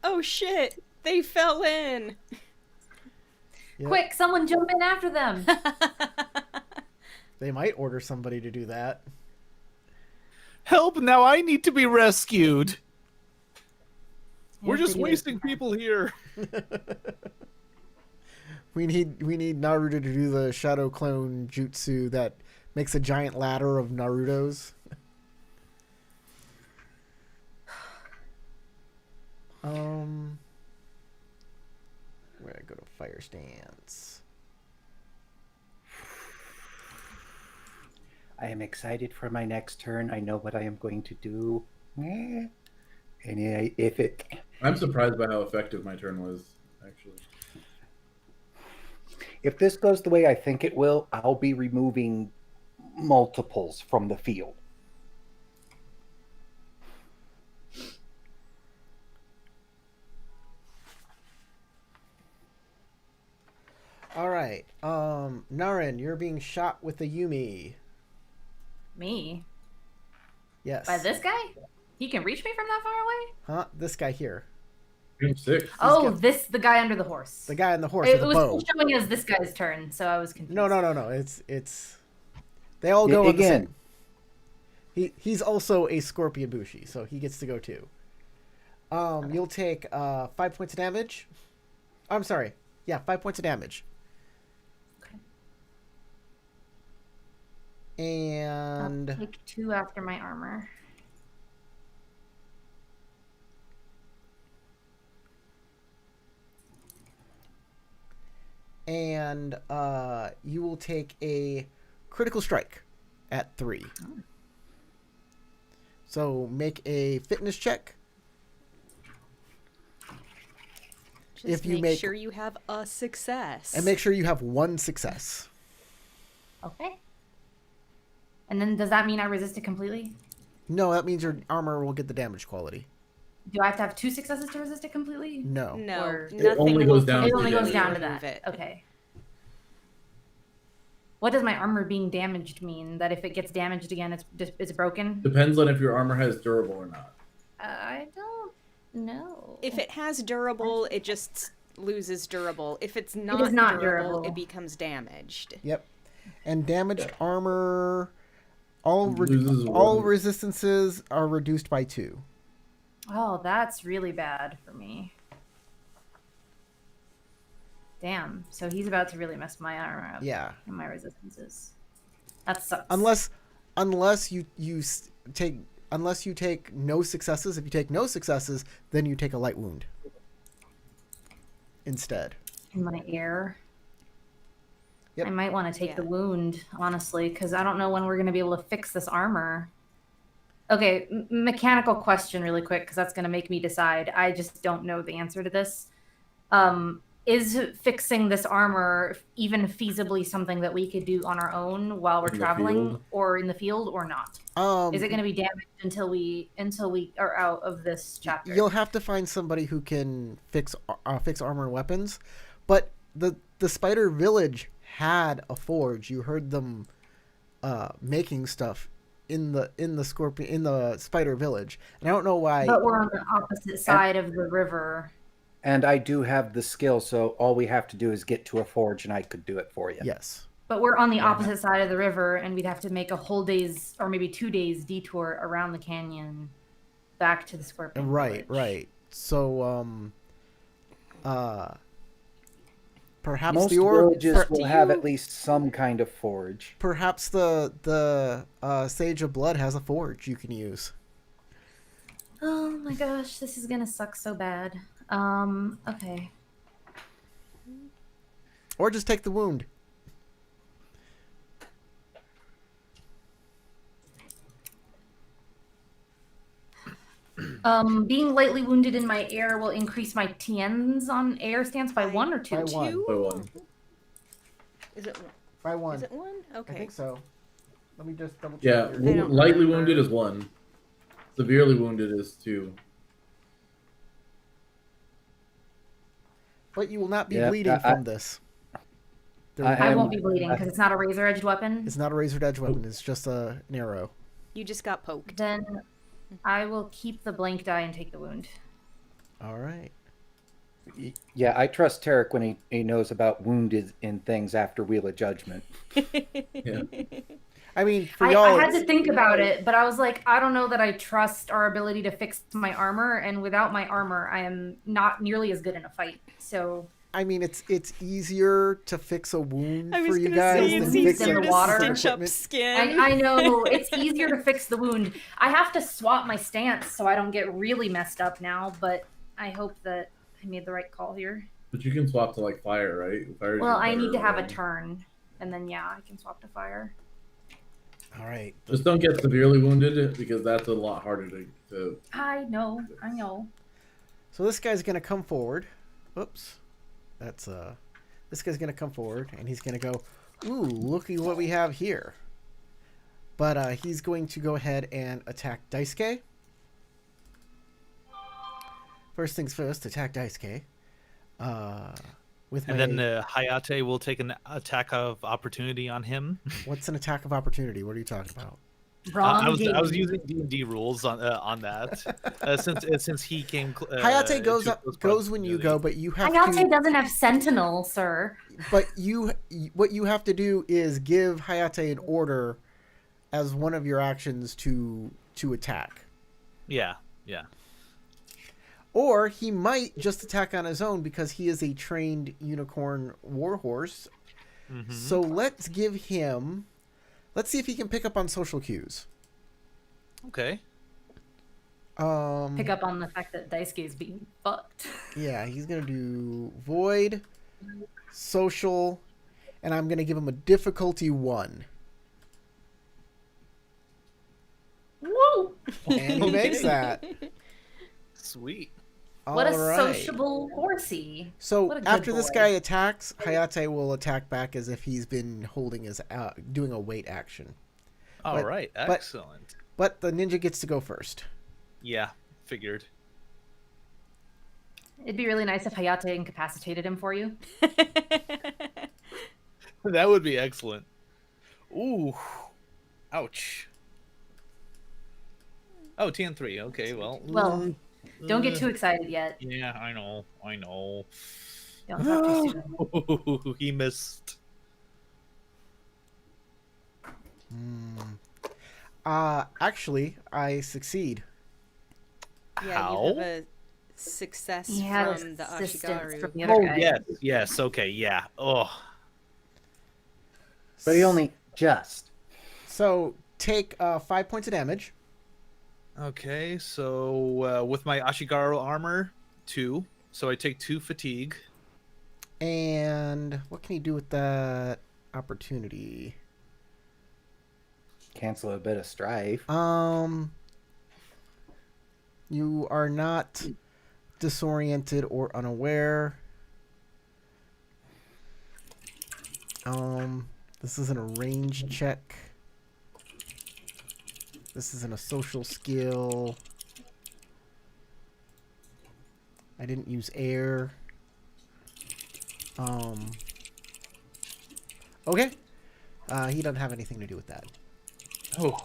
oh shit, they fell in. Yep. Quick, someone jump in after them. They might order somebody to do that. Help! Now I need to be rescued. We're Yeah, just they do. wasting people here. We need Naruto to do the shadow clone jutsu that makes a giant ladder of Narutos. Where I go to fire stance. I am excited for my next turn. I know what I am going to do. And if it I'm surprised by how effective my turn was, actually. if this goes the way I think it will, I'll be removing multiples from the field. All right. Naren, you're being shot with a Yumi. Me? Yes. By this guy? He can reach me from that far away? Huh? This guy here. Turn 6. Oh, the guy under the horse. The guy on the horse It with was the bow. still showing as this guy's turn, so I was confused. No. It's. They all go on the Again. same. He's also a Scorpion Bushi, so he gets to go too. You'll take 5 points of damage. I'm sorry. Yeah, 5 points of damage. Okay. And I'll take 2 after my armor. you will take a critical strike at 3. Oh. So make a fitness check. Just If you make make- sure you have a success. And make sure you have 1 success. Okay. And then does that mean I resist it completely? No, that means your armor will get the damage quality. Do I have to have 2 successes to resist it completely? No. No, Or- It nothing only will goes down It to only the goes down to remove that. it. Okay. What does my armor being damaged mean? That if it gets damaged again, it's broken? Depends on if your armor has durable or not. I don't know. If it has durable, it just loses durable. If it's not, is not durable, durable. it becomes damaged. Yep. And damaged armor, all Loses all 1. resistances are reduced by 2. Oh, that's really bad for me. Damn. So he's about to really mess my armor up. Yeah. And my resistances. That sucks. Unless you take no successes. If you take no successes, then you take a light wound. instead. In my air. Yep. I might want to take the Yeah. wound, honestly, because I don't know when we're going to be able to fix this armor. Okay, mechanical question really quick, because that's going to make me decide. I just don't know the answer to this. Is fixing this armor even feasibly something that we could do on our own while we're In the traveling field? or in the field or not? Is it going to be damaged until we are out of this chapter? You'll have to find somebody who can fix armor and weapons, but the Spider Village had a forge. You heard them making stuff in the Spider Village, and I don't know why. But we're on the opposite side of the river. And I do have the skill, so all we have to do is get to a forge, and I could do it for you. Yes. But we're on the opposite side of the river, and we'd have to make a whole day's or maybe 2 days detour around the canyon back to the Scorpion Right, Village. right. So, perhaps Most the villages will have at least some kind of forge. perhaps the Sage of Blood has a forge you can use. Oh my gosh, this is gonna suck so bad. Okay. Or just take the wound. Being lightly wounded in my air will increase my TNs on air stance by 1 or 2? By 1. Two? By 1. Is it? By 1. Is it one? Okay. I think so. Let me just double check. Yeah, here. I don't lightly remember. wounded is 1. Severely wounded is 2. But you will not be Yeah, bleeding from this. I won't be bleeding because it's not a razor-edged weapon. It's not a razor edge weapon. It's just an arrow. You just got poked. Then I will keep the blank die and take the wound. All right. Yeah, I trust Tarek when he knows about wounded in things after Wheel of Judgment. Yeah. I mean, for I y'all, had to think about it, but I was like, I don't know that I trust our ability to fix my armor, and without my armor, I am not nearly as good in a fight. So I mean, it's easier to fix a wound I was for you gonna guys say than it's fix easier a to water stitch up equipment. skin. I know it's easier to fix the wound. I have to swap my stance so I don't get really messed up now, but I hope that I made the right call here. But you can swap to like fire, right? Fire is Well, your I need to fire have a one. turn, and then yeah, I can swap to fire. All right. Just don't get severely wounded because that's a lot harder to I know. So this guy's gonna come forward. Oops. That's This guy's gonna come forward and he's gonna go, ooh, looky what we have here. But he's going to go ahead and attack Daisuke. First things first, attack Daisuke. With And my, then Hayate will take an attack of opportunity on him. what's an attack of opportunity? What are you talking about? Wrong I was game. using D&D rules on that since he came. Hayate goes to up, close goes when you go, proximity. but you have Hayate to. doesn't have Sentinel, sir. But what you have to do is give Hayate an order as one of your actions to attack. Yeah. Or he might just attack on his own because he is a trained unicorn warhorse. Mhm. So let's give him. Let's see if he can pick up on social cues. Okay. Pick up on the fact that Daisuke is being fucked. Yeah, he's gonna do void, social, and I'm gonna give him a difficulty 1. Woo! And he makes that. Sweet. What a All right. sociable horsey. So What a good after this boy. guy attacks, Hayate will attack back as if he's been holding his doing a wait action. All But- right. but- Excellent. But the ninja gets to go first. Yeah. Figured. It'd be really nice if Hayate incapacitated him for you. That would be excellent. Ooh. Ouch. Oh, TN3. Okay, well. Well, don't get too excited yet. Yeah, I know. Don't talk too soon. He missed. Actually, I succeed. Yeah, How? you have a success He had from the assistance Ashigaru. from the other Oh, guy. yes. Okay, yeah. Oh. But he only just. So take 5 points of damage. Okay, so with my Ashigaru armor, 2. So I take 2 fatigue. And what can he do with that opportunity? Cancel a bit of strife. You are not disoriented or unaware. This isn't a range check. This isn't a social skill. I didn't use air. Okay. He doesn't have anything to do with that. Oh,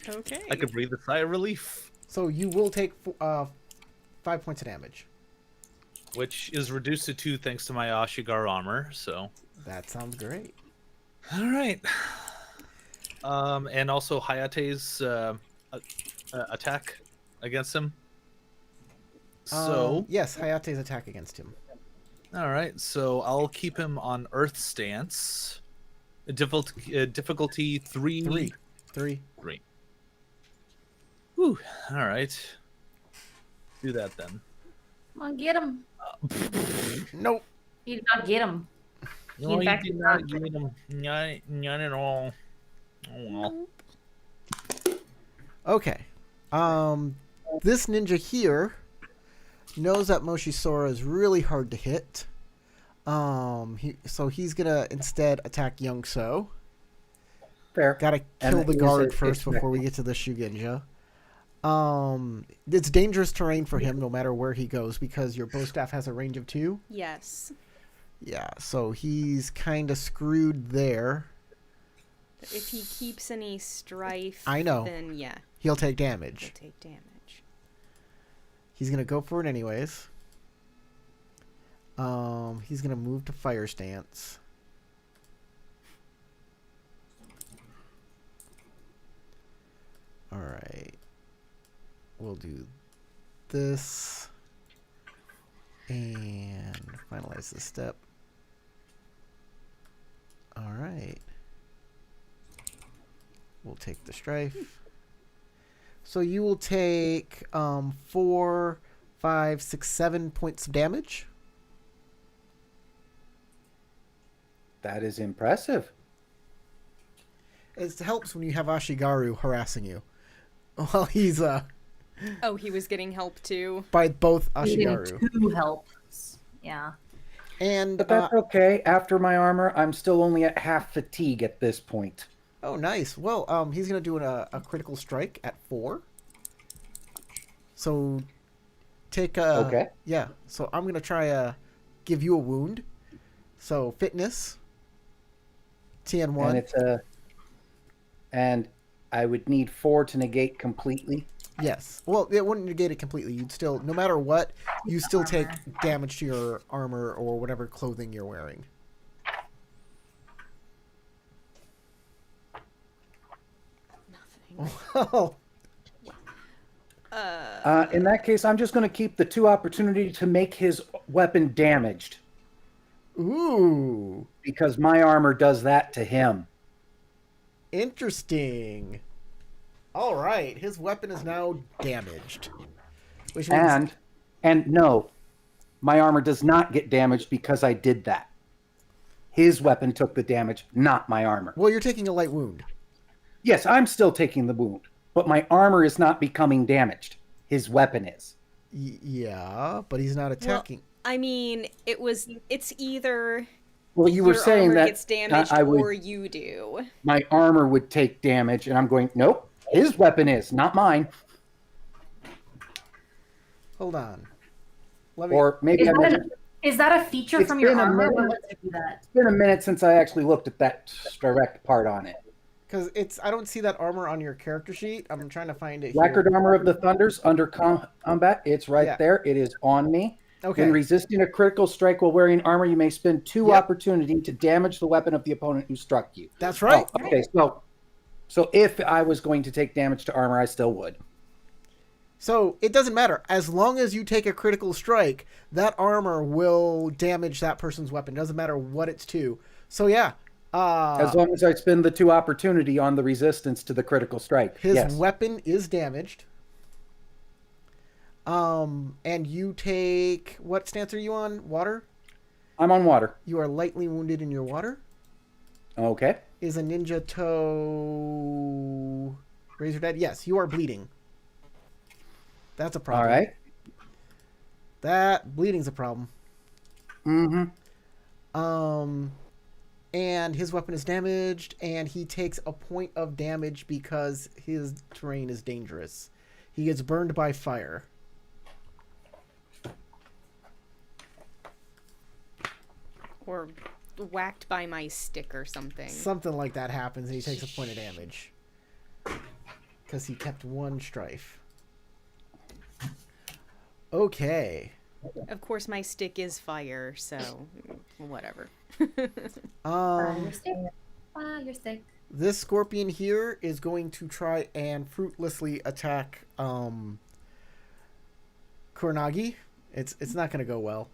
Okay. I could breathe a sigh of relief, So you will take 5 points of damage. which is reduced to 2 thanks to my Ashigar armor. So, That sounds great. all right. And also Hayate's attack against him. So, yes, Hayate's attack against him. all right. So I'll keep him on Earth stance. Difficulty 3. 3. Whew. All right. Do that then. Come on, get him. Nope. You did not get him. No, in you fact did did not not. get him. Not at all. Oh well. Okay. This ninja here knows that Moshisora is really hard to hit. So he's gonna instead attack Young So. Fair. Gotta kill And the is guard it first before we get to the Shugenja. It's dangerous terrain for him no matter where he goes because your bow staff has a range of 2. Yes. Yeah, so he's kind of screwed there. If he keeps any strife, I know. then yeah, He'll take he'll damage. take damage. He's gonna go for it anyways. He's gonna move to fire stance. All right. We'll do this and finalize this step. All right. We'll take the strife. So you will take 4, 5, 6, 7 points of damage. That is impressive. It helps when you have Ashigaru harassing you. Well, he's Oh, he was getting help too. by both Needing Ashigaru. 2 help. Yeah. And But that's okay. After my armor, I'm still only at half fatigue at this point. oh, nice. Well, he's gonna do a critical strike at 4. So take a Okay. Yeah. So I'm gonna try give you a wound. So fitness. TN1. And it's and I would need 4 to negate completely. Yes. Well, it wouldn't negate it completely. You'd still, no matter what, you still take damage to your armor or whatever clothing you're wearing. Nothing. Well, In that case, I'm just going to keep the 2 opportunity to make his weapon damaged ooh, because my armor does that to him. interesting. All right, his weapon is now damaged, which means And no, my armor does not get damaged because I did that. His weapon took the damage, not my armor. well, you're taking a light wound. Yes, I'm still taking the wound, but my armor is not becoming damaged. His weapon is. Yeah, but he's not attacking. I mean, it's either Well, you were your saying armor that gets damaged I would, or you do. my armor would take damage, and I'm going, nope, his weapon is, not mine. Hold on. Let me. Or maybe Is I that, mentioned, is that a feature It's from your been a armor? minute. What lets you do that? it's been a minute since I actually looked at that direct part on it. Because I don't see that armor on your character sheet. I'm trying to find it Record here. armor of the Thunders under combat. It's right Yeah. there. It is on me. Okay. In resisting a critical strike while wearing armor, you may spend 2 Yep. opportunity to damage the weapon of the opponent who struck you. That's right. Oh, okay, so if I was going to take damage to armor, I still would. So it doesn't matter. As long as you take a critical strike, that armor will damage that person's weapon. Doesn't matter what it's to. So yeah. As long as I spend the 2 opportunity on the resistance to the critical strike. His yes. weapon is damaged. And you take, what stance are you on? Water? I'm on water. You are lightly wounded in your water. Okay. Is a ninja toe razor dead? Yes, you are bleeding. That's a problem. All right. That bleeding's a problem. Mm-hmm. And his weapon is damaged, and he takes a point of damage because his terrain is dangerous. He gets burned by fire. Or whacked by my stick or something. Something like that happens, and he takes a point of damage. Because he kept one strife. Okay. Of course, my stick is fire, so whatever. Your stick. Your stick. This scorpion here is going to try and fruitlessly attack Kuronagi. It's not going to go well.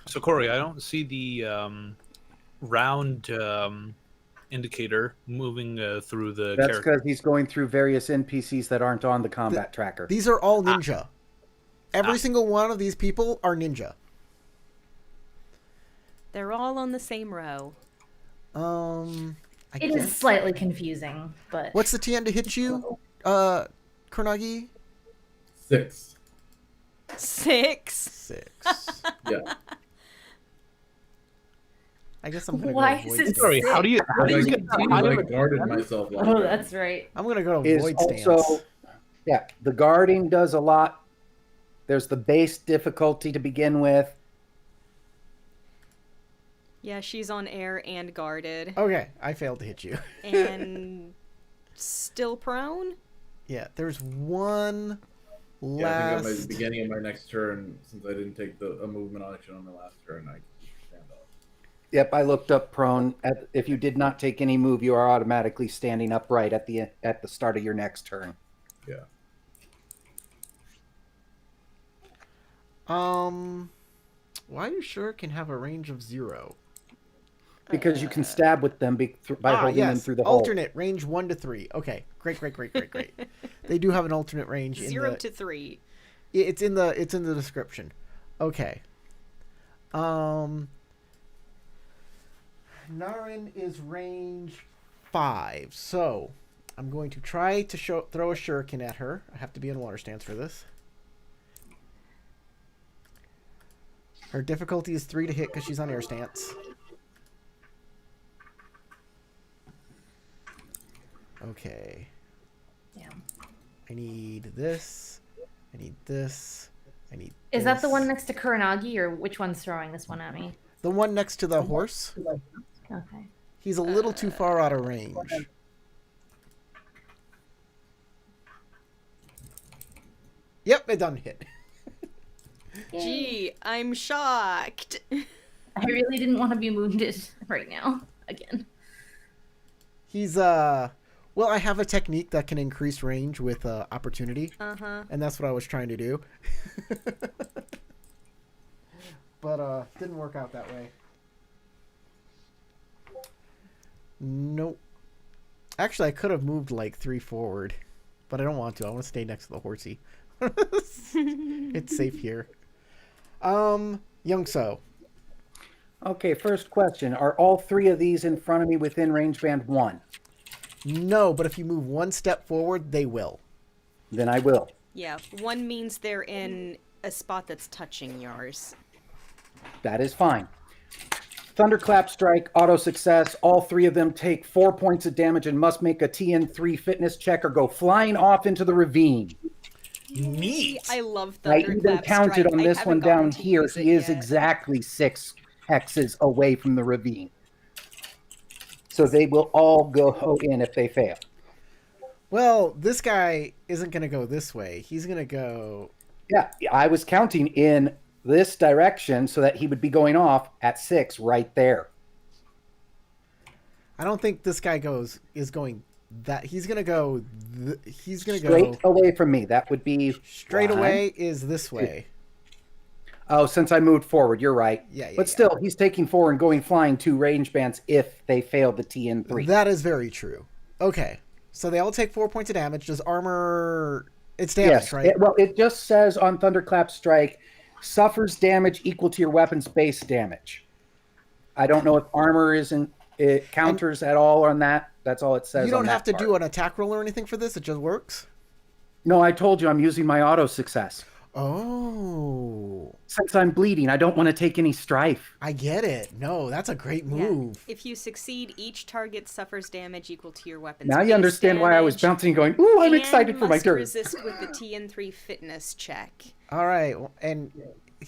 So Corey, I don't see the round indicator moving through the That's character. because he's going through various NPCs that aren't on the combat tracker. These are all ninja. Every single one of these people are ninja. They're all on the same row. It is slightly confusing, but What's the TN to hit you, Kuronagi? 6. 6. 6. Yeah. I guess I'm gonna Why go is avoid it stance. Sorry, how do you I guarded myself. last oh, round. that's right. I'm gonna go to Is avoid stance. also, yeah, the guarding does a lot. There's the base difficulty to begin with. Yeah, she's on air and guarded. Okay, I failed to hit you. And still prone? Yeah, there's one Yeah, I think at last. the beginning of my next turn, since I didn't take a movement action on my last turn, I can stand up. Yep, I looked up prone. If you did not take any move, you are automatically standing upright at the start of your next turn. Yeah. Why you sure can have a range of 0? Because you can stab with them by holding them through the hole. alternate range 1 to 3. Okay, great. They do have an alternate range. 0 to 3. It's in the description. Okay. Narin is range 5, so I'm going to try to throw a shuriken at her. I have to be in water stance for this. Her difficulty is 3 to hit because she's on air stance. Okay. Damn. I need this. I need this. I need Is that the this. one next to Kuronagi, or which one's throwing this one at me? The one next to the horse? Okay. He's a little too far out of range. Yep, it doesn't hit. Gee, I'm shocked. I really didn't want to be wounded right now. Again. He's well, I have a technique that can increase range with opportunity, Uh-huh. and that's what I was trying to do. But didn't work out that way. Nope. Actually, I could have moved like 3 forward, but I don't want to. I want to stay next to the horsey. It's safe here. Young So. Okay, first question. Are all 3 of these in front of me within range band 1? No, but if you move 1 step forward, they will. Then I will. Yeah, 1 means they're in a spot that's touching yours. That is fine. Thunderclap strike, auto success. All 3 of them take 4 points of damage and must make a TN3 fitness check or go flying off into the ravine. Neat. I love I Thunderclap even counted Strike. on I this haven't one gotten down to here. use it He is yet. exactly 6 hexes away from the ravine. So they will all go in if they fail. Well, this guy isn't going to go this way. He's going to go... Yeah, I was counting in this direction so that he would be going off at 6 right there. I don't think this guy is going that... He's going to go... He's going to Straight go... away from me. That would be... Straight 1. away is this way. Oh, since I moved forward, you're right. Yeah, But still, he's taking 4 and going flying 2 range bands if they fail the TN3. That is very true. Okay. So they all take 4 points of damage. Does armor? It's damage, right? It just says on Thunderclap Strike, suffers damage equal to your weapon's base damage. I don't know if armor isn't it counters at all on that. That's all it says. You don't on have that to part. do an attack roll or anything for this. It just works. No, I told you I'm using my auto success. Oh, Since I'm bleeding, I don't want to take any strife. I get it. No, that's a great Yeah. move. If you succeed, each target suffers damage equal to your weapon's Now you base understand why I was damage, bouncing, going, "Ooh, I'm and excited for my must turn." resist with the TN3 fitness check. All right, and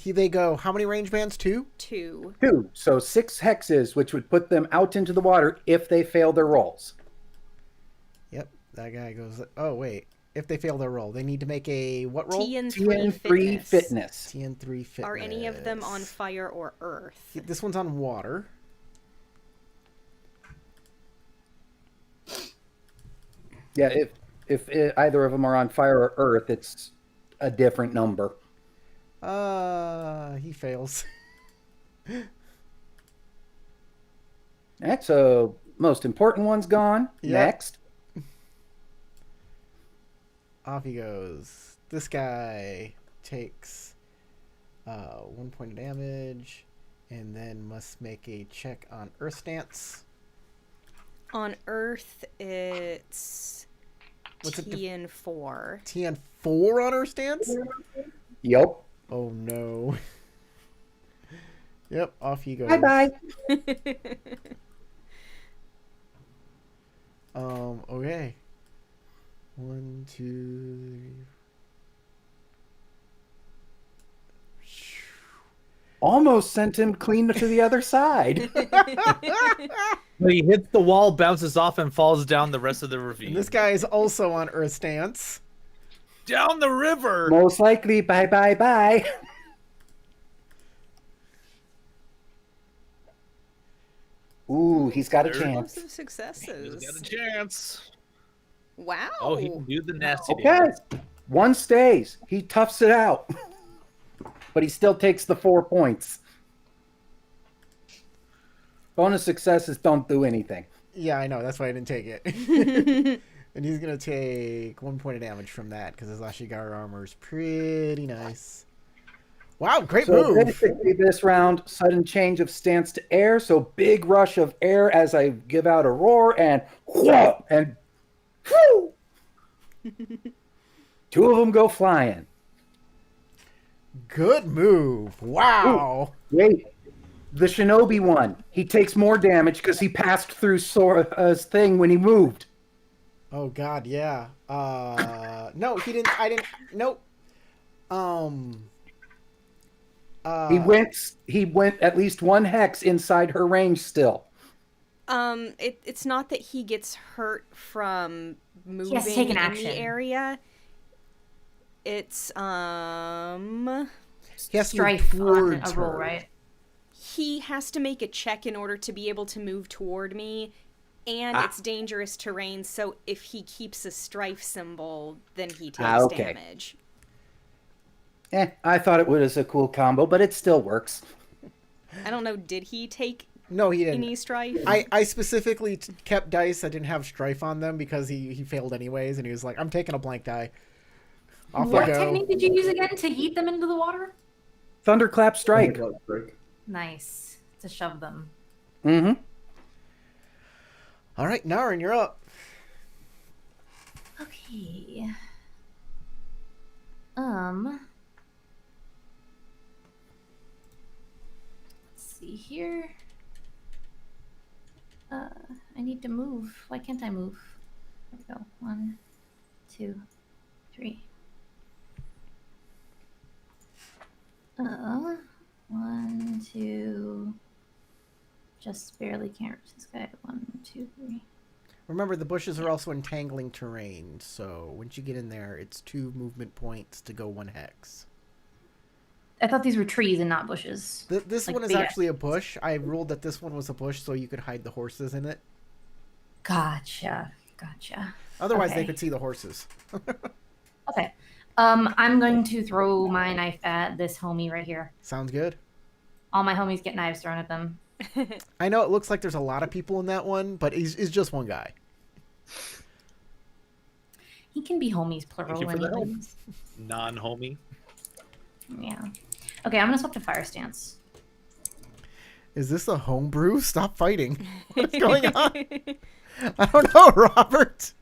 they go. How many range bands? 2. 2. 2, so 6 hexes, which would put them out into the water if they fail their rolls. Yep, that guy goes. Oh wait, if they fail their roll, they need to make a what roll? TN3 fitness. TN3 fitness. Are any of them on fire or earth? This one's on water. Yeah, if either of them are on fire or earth, it's a different number. He fails. Right, so most important one's gone. Yep. Next. Off he goes. This guy takes 1 point of damage, and then must make a check on Earth Stance. On earth, it's What's it? TN4. TN4 on Earth Stance? Yep. Oh no. Yep, off he goes. Bye-bye. Okay. 1, 2, 3. Almost sent him clean to the other side. He hits the wall, bounces off, and falls down the rest of the And ravine. this guy is also on Earth Stance. Down the river! Most likely, bye. Ooh, he's got a There it chance. Lots of successes. He's got a chance. Wow. Oh, he can do the nasty Okay. damage. One stays. He toughs it out. But he still takes the 4 points. Bonus successes don't do anything. Yeah, I know. That's why I didn't take it. And he's going to take 1 point of damage from that because his Ashigaru armor is pretty nice. Wow, great So move. basically this round, sudden change of stance to air. So big rush of air as I give out a roar and whoa, and whew. 2 of them go flying. Good move. Wow. Wait, the shinobi one. He takes more damage because he passed through Sora's thing when he moved. Oh, God, yeah. No, he didn't. I didn't. Nope. He went at least 1 hex inside her range still. It's not that he gets hurt from moving has to take an in action. the area. It's He has to move Strife on a towards roll, her. right? he has to make a check in order to be able to move toward me, and it's dangerous terrain, so if he keeps a strife symbol, then he takes okay. damage. I thought it was a cool combo, but it still works. I don't know, did he take No, he didn't. any strife? I specifically kept dice that didn't have strife on them because he failed anyways, and he was like, "I'm taking a blank die." Off What we go. technique did you use again to yeet them into the water? Thunderclap Strike. Nice. To shove them. Mm-hmm. All right, Naren, you're up. Okay. Let's see here. I need to move. Why can't I move? There we go. 1, 2, 3. 1, 2. Just barely can't reach this guy. 1, 2, 3. Remember, the bushes are also entangling terrain, so once you get in there, it's 2 movement points to go 1 hex. I thought these were trees and not bushes. This Like one is big actually a bush. I ruled that this one was a bush so you could hide the horses in it. Gotcha. Otherwise, they Okay. could see the horses. Okay. I'm going to throw my knife at this homie right here. Sounds good. All my homies get knives thrown at them. I know it looks like there's a lot of people in that one, but he's just one guy. He can be homies plural. Thank you for the help. anyways. Non-homie. Yeah. Okay, I'm gonna swap to fire stance. Is this a homebrew? Stop fighting. What's going on? I don't know, Robert.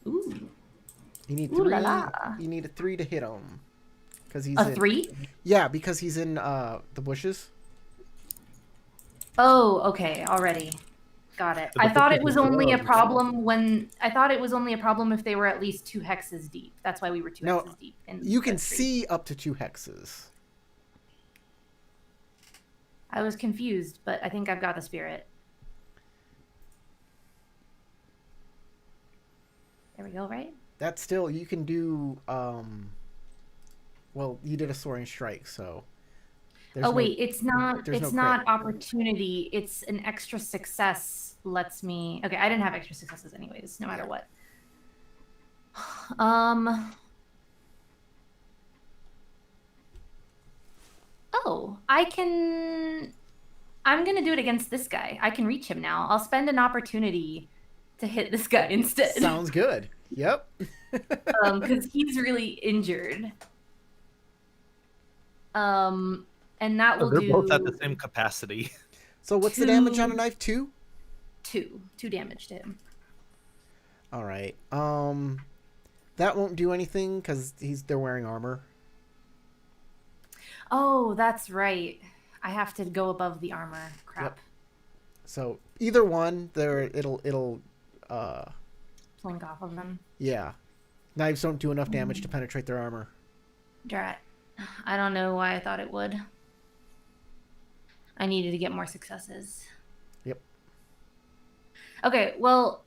Ooh. You need Ooh three. la la. You need a 3 to hit him. Because he's A in, 3? Yeah, because he's in the bushes. Oh, okay, already. Got it. The I thought bushes it was is only a below. problem when I thought it was only a problem if they were at least 2 hexes deep. That's why we were 2 No, hexes deep. In You can the tree. see up to 2 hexes. I was confused, but I think I've got the spirit. There we go, right? That's still, you can do, well, you did a soaring strike, so. Oh wait, it's not. there's It's no not crit. opportunity. It's an extra success. Lets me. Okay, I didn't have extra successes anyways. No matter what. Oh, I can. I'm gonna do it against this guy. I can reach him now. I'll spend an opportunity to hit this guy instead. Sounds good. Yep. Because he's really injured. And that will They're do both at the same capacity. So what's the damage on a 2. knife? 2? 2 damage to him. All right. That won't do anything because they're wearing armor. Oh, that's right. I have to go above the armor. Crap. Yep. So either one, it'll Flink off of them. yeah. Knives don't do enough damage to penetrate their armor. Drat. I don't know why I thought it would. I needed to get more successes. Yep. Okay, well,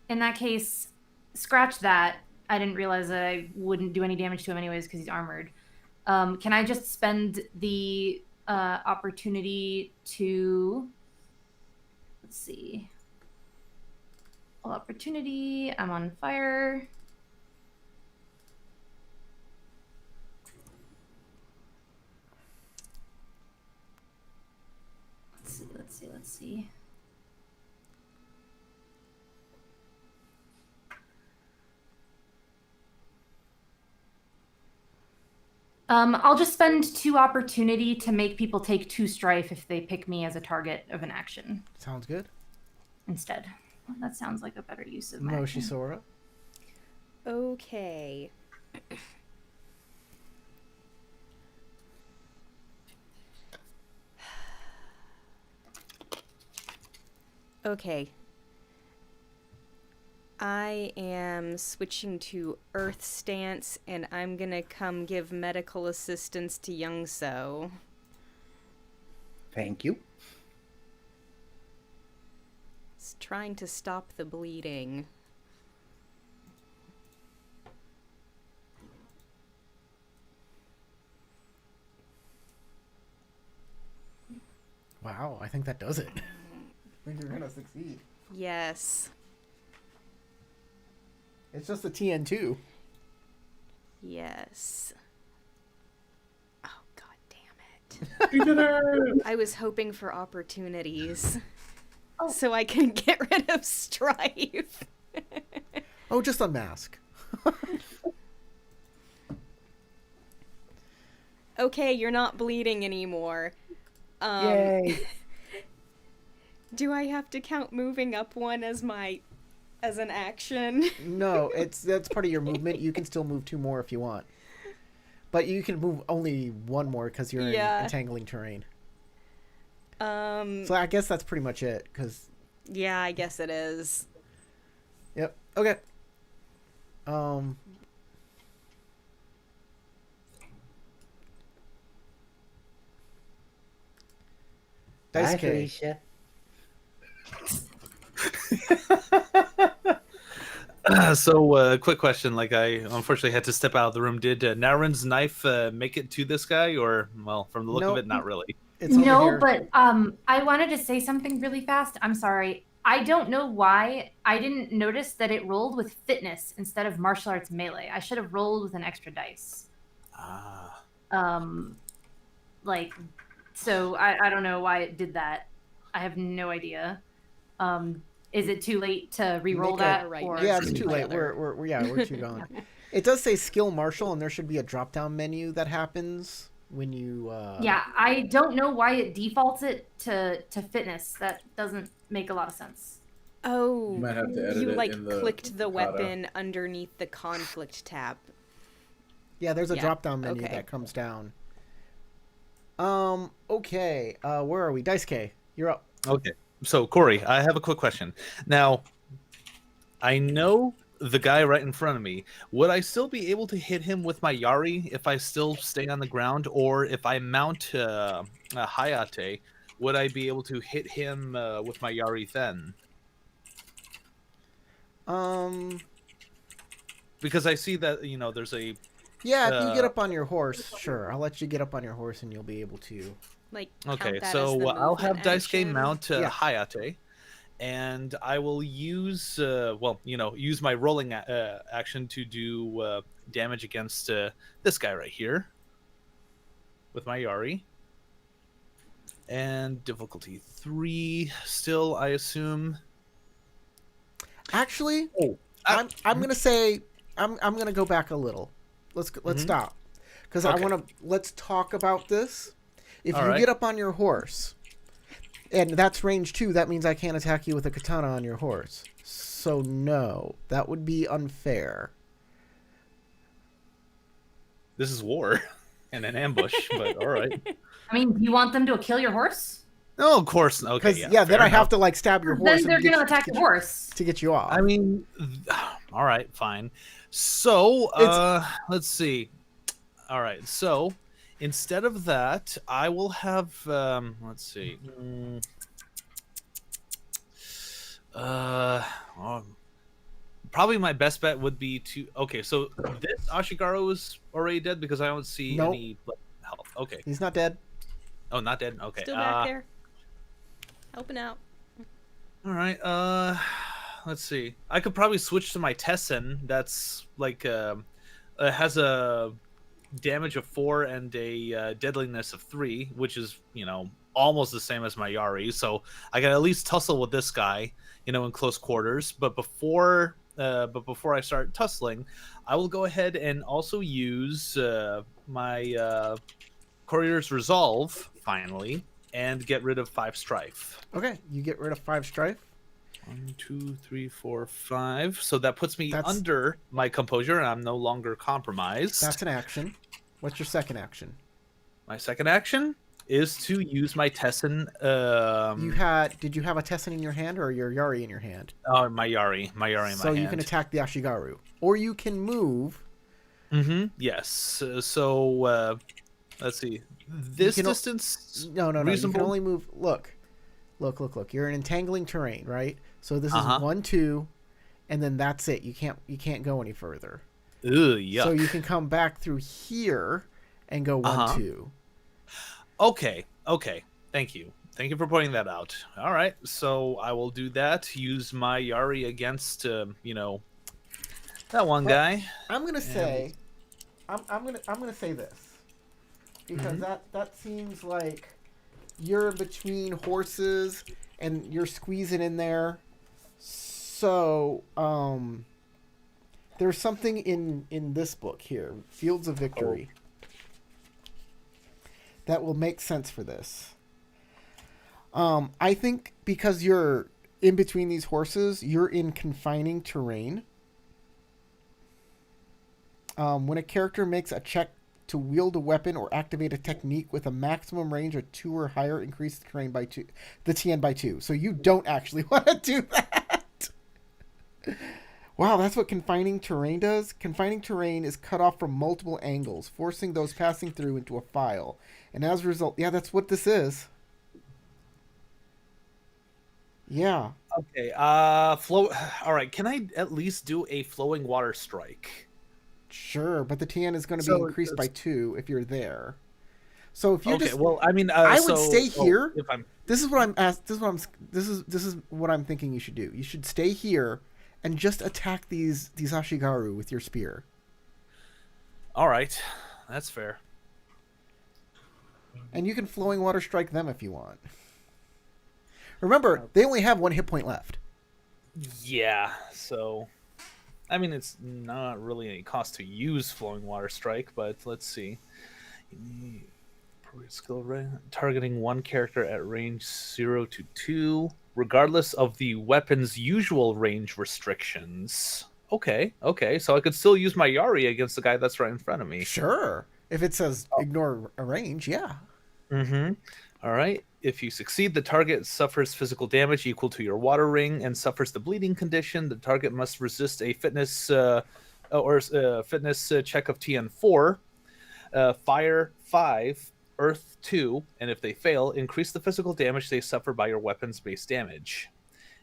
in that case, scratch that. I didn't realize that I wouldn't do any damage to him anyways because he's armored. Can I just spend the opportunity to... Let's see. Opportunity. I'm on fire. Let's see. I'll just spend 2 opportunity to make people take 2 strife if they pick me as a target of an action Sounds good. instead. Well, that sounds like a better use of my action. Moshisora. Okay. Okay. I am switching to Earth stance, and I'm gonna come give medical assistance to Young So. Thank you. It's trying to stop the bleeding. Wow, I think that does it. I think you're gonna succeed. Yes. It's just a TN2. Yes. Oh, god damn it. You did it! I was hoping for opportunities. Oh. So I can get rid of strife. Oh, just unmask. Okay, you're not bleeding anymore. Yay! Do I have to count moving up 1 as an action? No, that's part of your movement. You can still move 2 more if you want. But you can move only 1 more because you're in entangling terrain. So I guess that's pretty much it. Cause Yeah, I guess it is. yep. Okay. Dice Bye, K. Felicia. So, quick question. Like, I unfortunately had to step out of the room. Did Naren's knife make it to this guy? Or, well, from the look of Nope. it, not really. It's over No, here. but I wanted to say something really fast. I'm sorry. I don't know why I didn't notice that it rolled with fitness instead of martial arts melee. I should have rolled with an extra dice. Ah. Like, so I don't know why it did that. I have no idea. Is it too late to re-roll Make a- that? right Or... Yeah, it's to too each late. other. We're too gone. It does say skill marshal, and there should be a drop down menu that happens when you. Yeah, I don't know why it defaults it to fitness. That doesn't make a lot of sense. Oh, You might have to edit you it like in the clicked the kata. weapon underneath the conflict tab. Yeah, there's a Yeah, drop down menu okay. that comes down. Okay. Where are we? Dice K, you're up. Okay. So, Corey, I have a quick question. Now, I know the guy right in front of me. Would I still be able to hit him with my Yari if I still stay on the ground? Or if I mount a Hayate, would I be able to hit him with my Yari then? Because I see that, there's a... Yeah, if you get Uh, up on your horse, sure. I'll let you get up on your horse, and you'll be able to. Like, Okay, count that so as the I'll have movement Daisuke action. mount Yeah. Hayate, and I will use use my rolling action to do damage against this guy right here with my Yari. And difficulty 3 still, I assume. Actually, Oh, I'm gonna say I'm gonna go back a little. Let's Mhm. stop, because Okay. let's talk about this. If All you right. get up on your horse, and that's range 2, that means I can't attack you with a katana on your horse. So no, that would be unfair. This is war and an ambush, but all right. I mean, do you want them to kill your horse? No, of course. Okay, Because yeah, then fair I have enough. to like stab your horse. Then and they're get gonna you- attack get the you- horse. to get you off. I mean, all right, fine. So, let's see. All right, so instead of that, I will have. Let's see. Probably my best bet would be to. Okay, so this Ashigaru is already dead because I don't see Nope. any health. Okay. He's not dead. Oh, not dead. Okay. Still back there. Helping out. All right. Let's see. I could probably switch to my Tessen. That's like has a damage of 4 and a deadliness of 3, which is almost the same as my Yari. So I can at least tussle with this guy, in close quarters. But before I start tussling, I will go ahead and also use my Courier's Resolve finally and get rid of 5 strife. Okay, you get rid of 5 strife. 1, 2, 3, 4, 5. So that puts me That's- under my composure, and I'm no longer compromised. That's an action. What's your second action? My second action is to use my Tessen. Did you have a Tessin in your hand or your Yari in your hand? Oh, my Yari in my hand. So you can attack the Ashigaru, or you can move. Mm-hmm. Yes. So let's see. This can distance. No. You reasonable? can only move. Look. You're in entangling terrain, right? So this is Uh-huh. 1, 2, and then that's it. You can't go any further. Ugh, yuck. So you can come back through here and go 1, Uh-huh. 2. Okay. Thank you for pointing that out. All right. So I will do that. Use my Yari against that one guy. I'm gonna say, I'm gonna say this because that seems like you're between horses and you're squeezing in there. So there's something in this book here, Fields of Victory, that will make sense for this. I think because you're in between these horses, you're in confining terrain. When a character makes a check to wield a weapon or activate a technique with a maximum range of 2 or higher, increase the terrain by 2, the TN by 2. So you don't actually want to do that. Wow, that's what confining terrain does. Confining terrain is cut off from multiple angles, forcing those passing through into a file. And as a result, yeah, that's what this is. Yeah. Okay. All right. Can I at least do a flowing water strike? Sure, but the TN is going to be So increased by 2 if you're there. So if you Okay. just, Well, I mean, I would stay here. If I'm This is what I'm asked. This is what I'm thinking you should do. You should stay here and just attack these Ashigaru with your spear. all right, that's fair. And you can flowing water strike them if you want. Remember, they only have 1 hit point left. Yeah, so I mean it's not really any cost to use flowing water strike, but let's see. Skill targeting one character at range 0 to 2, regardless of the weapon's usual range restrictions. Okay, so I could still use my Yari against the guy that's right in front of me. Sure. If it says ignore a range, yeah. Mm-hmm. All right. If you succeed, the target suffers physical damage equal to your water ring and suffers the bleeding condition. The target must resist a fitness check of TN4, fire 5, earth 2, and if they fail, increase the physical damage they suffer by your weapon's base damage.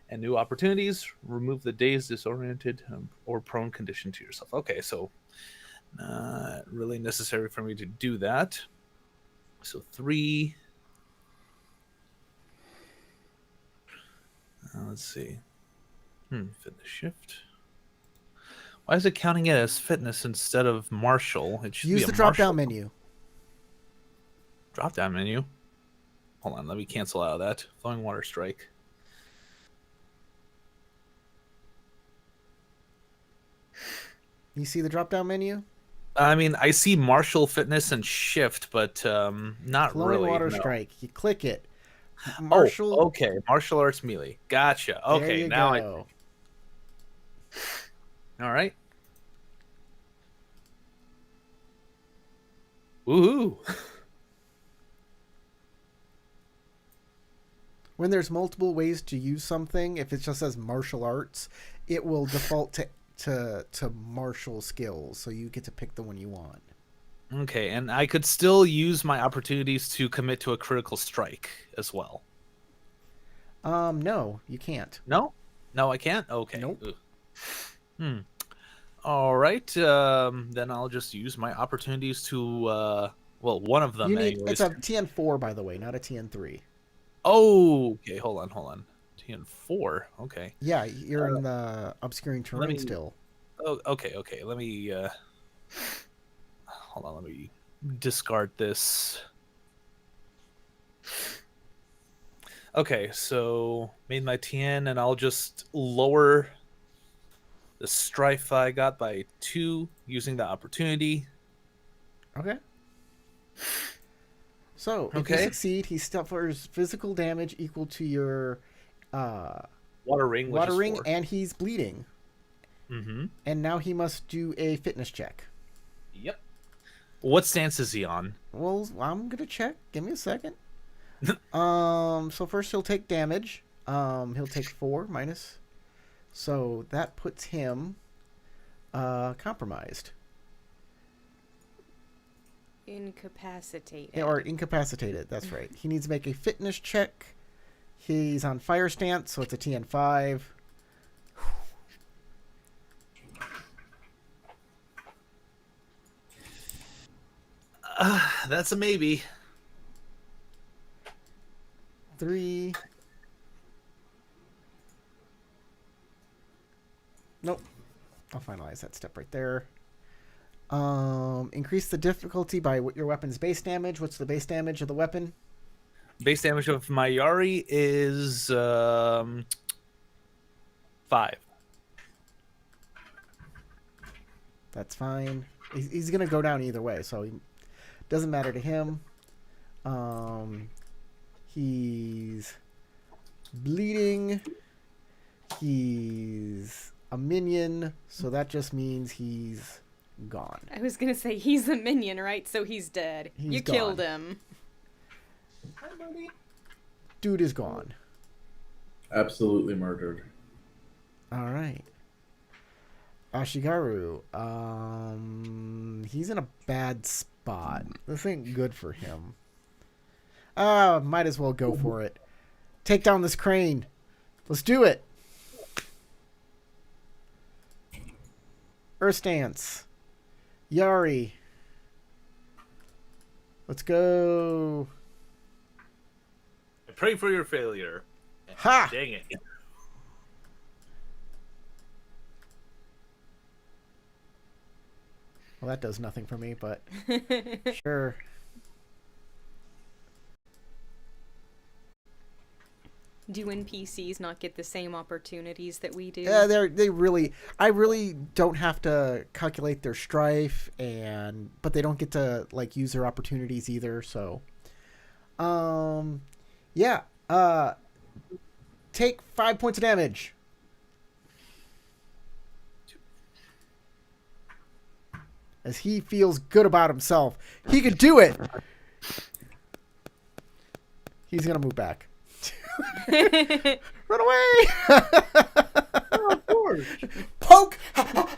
And new opportunities, remove the dazed, disoriented, or prone condition to yourself. Okay, so not really necessary for me to do that. So 3. Let's see. Fitness shift. Why is it counting it as fitness instead of martial? It should Use be the a drop martial down menu. Drop down menu. Hold on, let me cancel out of that. Flowing water strike. You see the drop down menu? I mean, I see martial, fitness, and shift, but not Flowing really. water no. strike. You click it. Martial. Oh, okay. Martial arts melee. Gotcha. There Okay, you now go. All right. Woohoo! When there's multiple ways to use something, if it just says martial arts, it will default to martial skills, so you get to pick the one you want. Okay, and I could still use my opportunities to commit to a critical strike as well. No, you can't. No, I can't. Okay. Nope. Ugh. All right. Then I'll just use my opportunities to. One of them. It's a TN4, by the way, not a TN3. Oh, okay. Hold on. TN4. Okay. Yeah, you're in the obscuring terrain still. Oh, okay. Let me. Hold on. Let me discard this. Okay, so made my TN, and I'll just lower the strife I got by 2 using the opportunity. Okay. So, if you succeed, he suffers physical damage equal to your water ring, and he's bleeding. Mm-hmm. And now he must do a fitness check. Yep. What stance is he on? Well, I'm gonna check. Give me a second. So first he'll take damage. He'll take 4 minus. So that puts him compromised. Incapacitated. Or incapacitated, that's right. He needs to make a fitness check. He's on fire stance, so it's a TN5. That's a maybe. 3. Nope. I'll finalize that step right there. Increase the difficulty by your weapon's base damage. What's the base damage of the weapon? Base damage of my Yari is 5. That's fine. He's gonna go down either way, so it doesn't matter to him. He's bleeding. He's a minion, so that just means he's gone. I was gonna say he's a minion, right? So he's dead. He's you gone. killed him. Hi, buddy. Dude is gone. Absolutely murdered. All right. Ashigaru, he's in a bad spot. This ain't good for him. Might as well go for it. Take down this crane. Let's do it. Earth stance. Yari. Let's go. I pray for your failure. Ha! Dang it. Well, that does nothing for me, but sure. Do NPCs not get the same opportunities that we do? Yeah, I really don't have to calculate their strife, but they don't get to like use their opportunities either. So, yeah, take 5 points of damage. As he feels good about himself, he could do it. He's gonna move back. Run away! Oh, of course. Poke!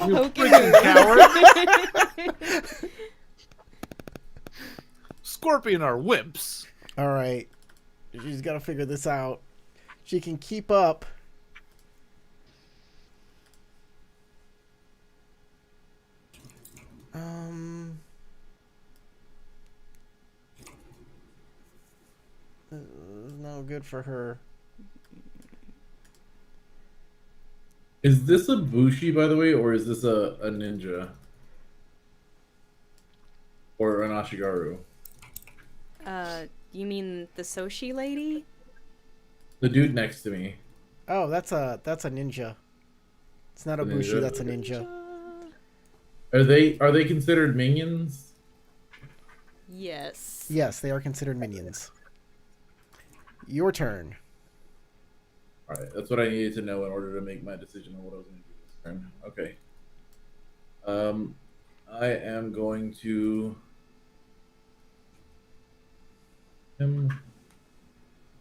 You Okay. freaking coward. Scorpion are wimps. All right, she's got to figure this out. She can keep up. No good for her. Is this a Bushi, by the way, or is this a ninja? Or an Ashigaru? You mean the Soshi lady? The dude next to me. Oh, that's a ninja. It's not a A bushi. ninja? That's a ninja. Are they considered minions? Yes. Yes, they are considered minions. Your turn. All right, that's what I needed to know in order to make my decision on what I was going to do this turn. Okay. I am going to.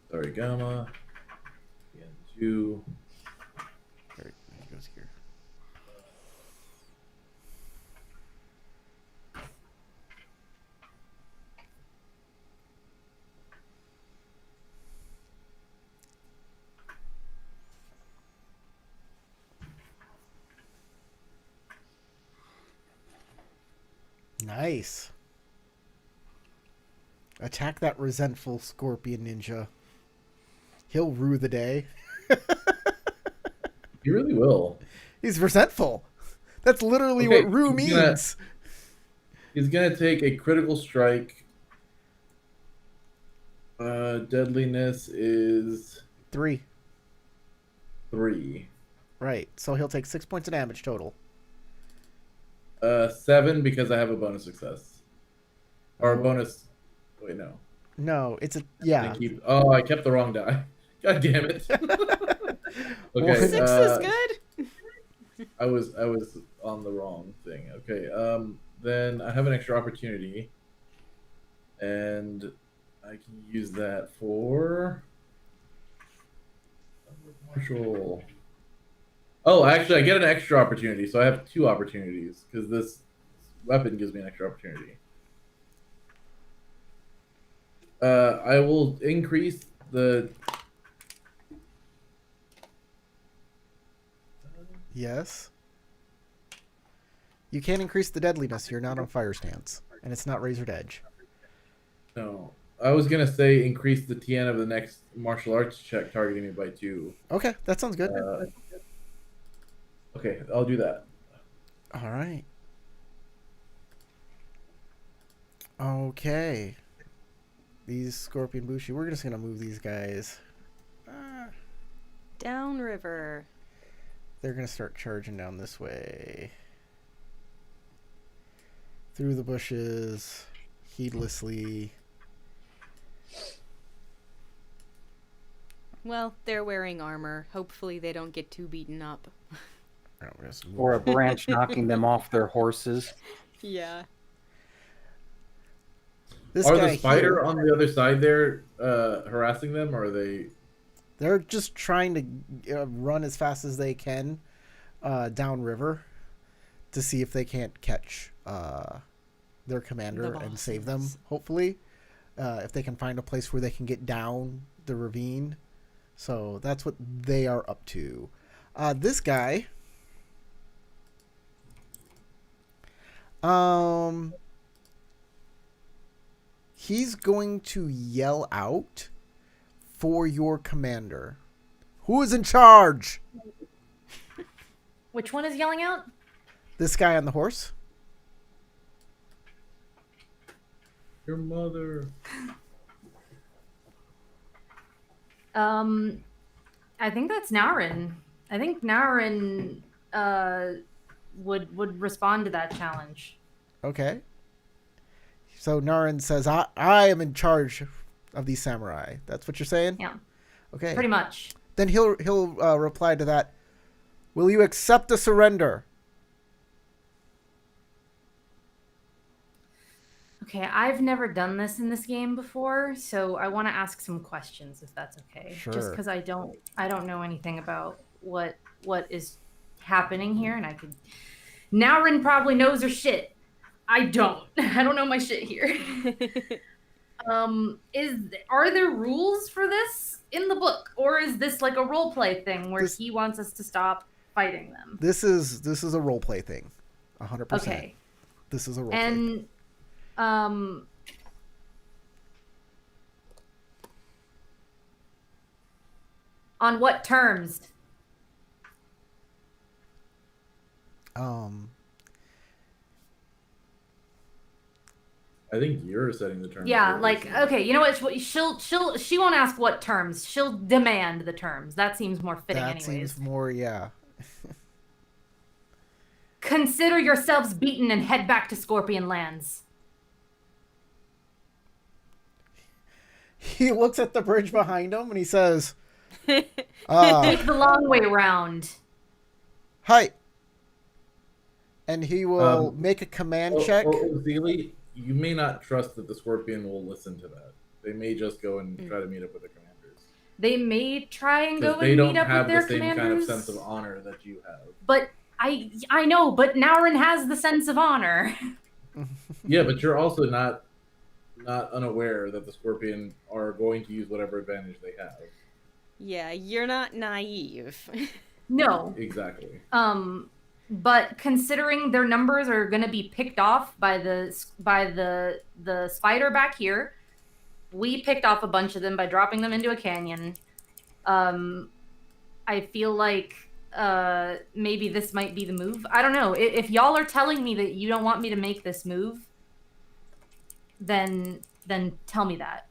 Sorry, Gamma. Again, 2. All right, he goes here. Nice. Attack that resentful scorpion ninja. He'll rue the day. You really will. He's resentful. That's literally Okay, what rue means. He's gonna take a critical strike. Deadliness is 3. 3. Right. So he'll take 6 points of damage total. 7 because I have a bonus success. Or a bonus. Wait, no. No, it's a yeah. I kept the wrong die. God damn it. Okay. 6 is good. I was on the wrong thing. Okay. Then I have an extra opportunity, and I can use that for Marshall. Oh, actually, I get an extra opportunity, so I have 2 opportunities because this weapon gives me an extra opportunity. I will increase the. Yes. You can't increase the deadliness. You're not on fire stance, and it's not razored edge. No, I was gonna say increase the TN of the next martial arts check targeting me by 2. Okay, that sounds good. Okay, I'll do that. All right. Okay. These Scorpion Bushi, we're just gonna move these guys. Downriver. They're gonna start charging down this way. Through the bushes, heedlessly. Well, they're wearing armor. Hopefully they don't get too beaten up. Or a branch knocking them off their horses. Yeah. This Are guy the spider here, on the other side there harassing them, or are they? they're just trying to run as fast as they can downriver to see if they can't catch their commander and save them, hopefully. If they can find a place where they can get down the ravine. So that's what they are up to. This guy... he's going to yell out for your commander. Who is in charge? Which one is yelling out? This guy on the horse. Your mother. I think that's Naurin. I think Naurin would respond to that challenge. Okay. So Narin says, I am in charge of these samurai. That's what you're saying? Yeah. Okay. Pretty much. Then he'll reply to that. Will you accept the surrender? Okay, I've never done this in this game before, so I want to ask some questions if that's okay. Sure. Just because I don't know anything about what is happening here, and I could. Naurin probably knows her shit. I don't. I don't know my shit here. Are there rules for this in the book, or is this like a role play thing where he wants us to stop fighting them? This is a role play thing, 100%. Okay. This is a role play thing. On what terms? I think you're setting the terms. Yeah, like, okay, you know what? She won't ask what terms. She'll demand the terms. That seems more fitting, anyways. That seems more, yeah. Consider yourselves beaten and head back to Scorpion Lands. He looks at the bridge behind him and he says, Take the long way round. Hi. And he will make a command check. Zeely, you may not trust that the Scorpion will listen to that. They may just go and try to meet up with the commanders. They may try and go and they meet don't up have with their the same commanders. kind of sense of honor that you have. But I know, but Naurin has the sense of honor. Yeah, but you're also not unaware that the Scorpion are going to use whatever advantage they have. Yeah, you're not naive. No. Exactly. But considering their numbers are going to be picked off by the spider back here, we picked off a bunch of them by dropping them into a canyon. I feel like maybe this might be the move. I don't know. If y'all are telling me that you don't want me to make this move, then tell me that.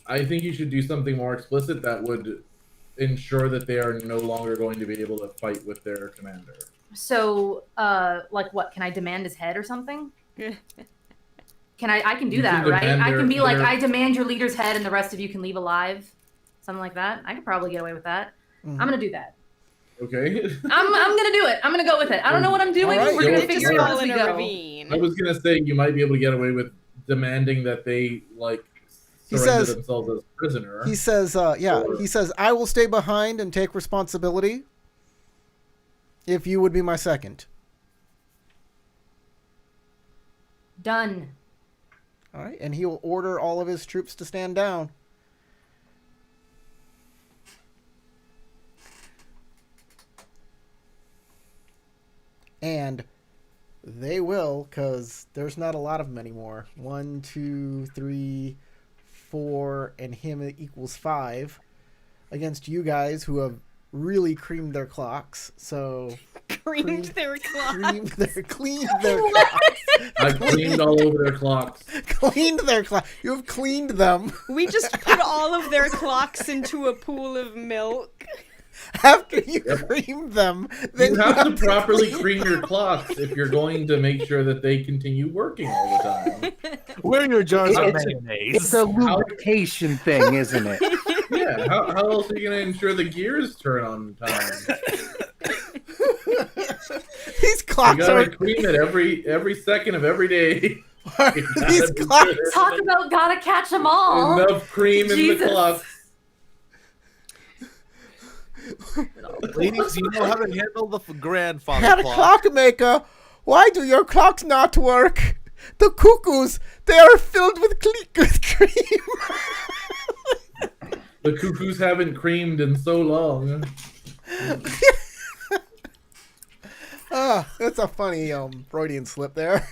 I think you should do something more explicit that would ensure that they are no longer going to be able to fight with their commander. So, like what? Can I demand his head or something? I can do that, right? I can be like, I demand your leader's head and the rest of you can leave alive. Something like that. I could probably get away with that. Mm-hmm. I'm going to do that. Okay. I'm going to do it. I'm going to go with it. I don't know what I'm doing. Right. We're going to Just figure it out as we in a go. ravine. I was going to say you might be able to get away with demanding that they, like, surrender themselves as prisoner. He says, he says, I will stay behind and take responsibility if you would be my second. Done. All right, and he will order all of his troops to stand down. And they will, because there's not a lot of them anymore. 1, 2, 3, 4, and him equals 5 against you guys who have really creamed their clocks. So Cleaned their clocks. Cleaned their clocks. I cleaned all over their clocks. Cleaned their clocks. You have cleaned them. We just put all of their clocks into a pool of milk. After you cream them, then You have to properly cream your clocks if you're going to make sure that they continue working all the time. Where are your jars of It's mayonnaise? a lubrication thing, isn't it? Yeah, how else are you going to ensure the gears turn on time? These You clocks gotta are clean it every second of every day. these clocks. Talk about gotta catch them all. Enough cream in the Jesus. clocks. Ladies, you know how to handle the grandfather Had a clock. clockmaker. Why do your clocks not work? The cuckoos, they are filled with cream. The cuckoos haven't creamed in so long. That's a funny Freudian slip there.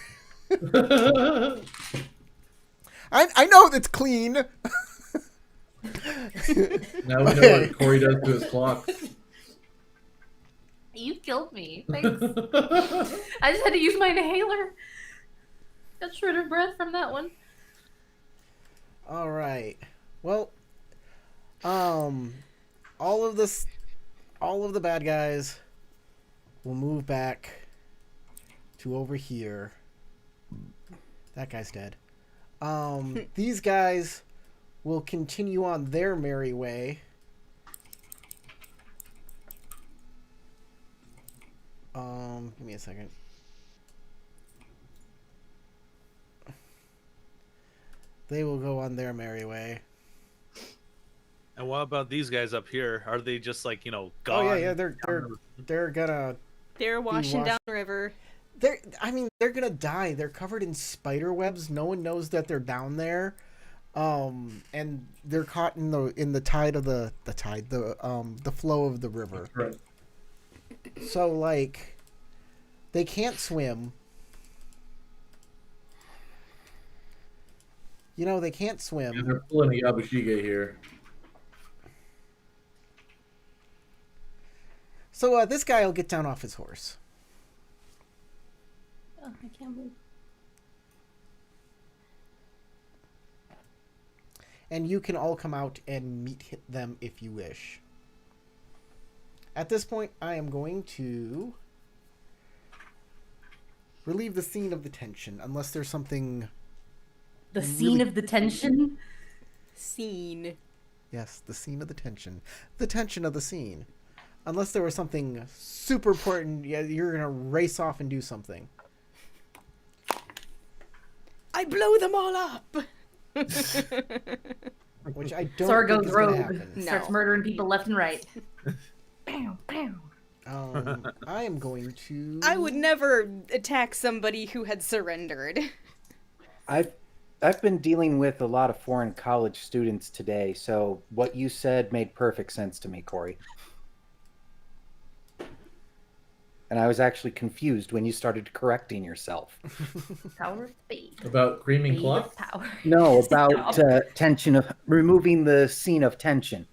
I know that's clean. Now we know what Corey does to his clock. You killed me. Thanks. I just had to use my inhaler. Got short of breath from that one. All right. Well, all of the bad guys will move back to over here. That guy's dead. These guys will continue on their merry way. Give me a second. They will go on their merry way. And what about these guys up here? Are they just like, gone? Oh yeah, they're gonna. They're washing washed- down the river. They're gonna die. They're covered in spider webs. No one knows that they're down there. And they're caught in the tide of the flow of the river. Right. So like, they can't swim. They can't swim. Yeah, they're pulling a Yabushige here. So this guy will get down off his horse. Oh, I can't move. And you can all come out and meet them if you wish. At this point, I am going to relieve the scene of the tension, unless there's something... The scene of the tension? Scene. Yes, the scene of the tension. The tension of the scene. Unless there was something super important, yeah, you're going to race off and do something. I blow them all up. Which I don't Sora think goes is going to rogue. happen. No. Starts murdering people left and right. Bam, bam. I am going to... I would never attack somebody who had surrendered. I've been dealing with a lot of foreign college students today, so what you said made perfect sense to me, Corey. And I was actually confused when you started correcting yourself. Power of speed. About creaming Speed cloth? of power. No, about tension of removing the scene of tension.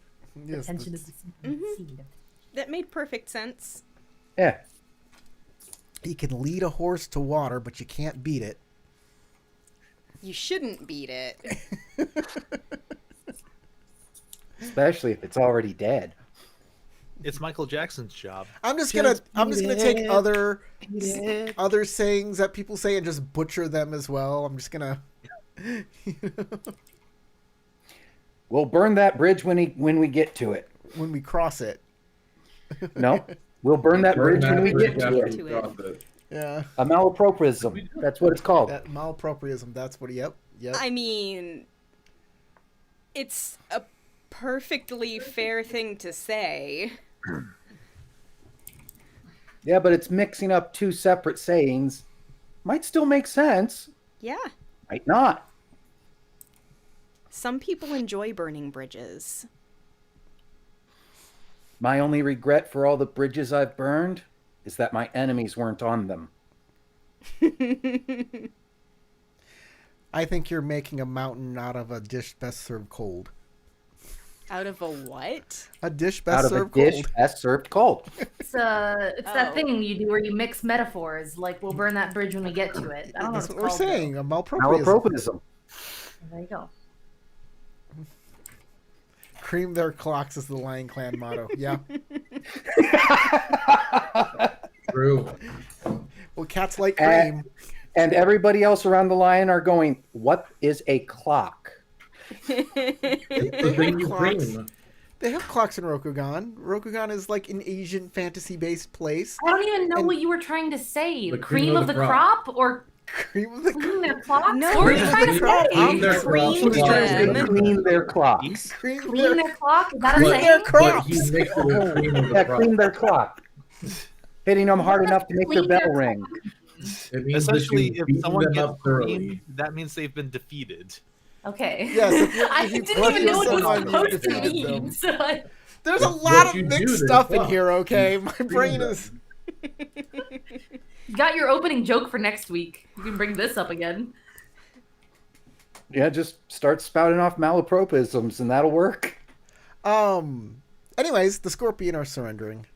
Yes, Tension is the scene of That made perfect sense. Yeah. You can lead a horse to water, but you can't beat it. You shouldn't beat it. Especially if it's already dead. It's Michael Jackson's job. I'm just gonna take other sayings that people say and just butcher them as well. I'm just gonna We'll burn that bridge when we get to it. when we cross it. No, we'll burn that bridge when we get to after it. we cross it. Yeah. A malapropism. That's what it's called. That malapropism, that's what yep. I mean, it's a perfectly fair thing to say. Yeah, but it's mixing up two separate sayings. Might still make sense. Yeah. Might not. Some people enjoy burning bridges. My only regret for all the bridges I've burned is that my enemies weren't on them. I think you're making a mountain out of a dish best served cold. Out of a what? A dish Out best of a served dish cold. best served cold. It's that Oh. thing you do where you mix metaphors. Like, we'll burn that bridge when we get to it. I don't know That's what what we're it's called, saying. A malapropism. Malapropism. though. There you go. Cream their clocks is the Lion Clan motto. Yeah. True. Well, cats like cream. And everybody else around the line are going, what is a clock? They The have thing you clocks. cream. They have clocks in Rokugan. Rokugan is like an Asian fantasy-based place. I don't even know And- what you were trying to say. The Cream of the crop or Cream of the clean their clock? No, What were you cream trying of to the crop. say? Clean their Cream clocks. them. Clean their clocks. cream Clean their clock? Is that a Clean saying? their But crops. he mixed it with cream of the Yeah, crop. clean their clock. Hitting them hard enough to make their Clean their bell ring. It means Essentially, that you if beat someone them gets up thoroughly. creamed, that means they've been defeated. Okay. Yes, if you- I if you didn't put even know what it was someone, you supposed to defeated them. mean. So There's a That's lot what of you mixed do, stuff that's in all. here, okay? My brain them. is... you got your opening joke for next week. You can bring this up again. Yeah, just start spouting off malapropisms and that'll work. Anyways, the Scorpion are surrendering.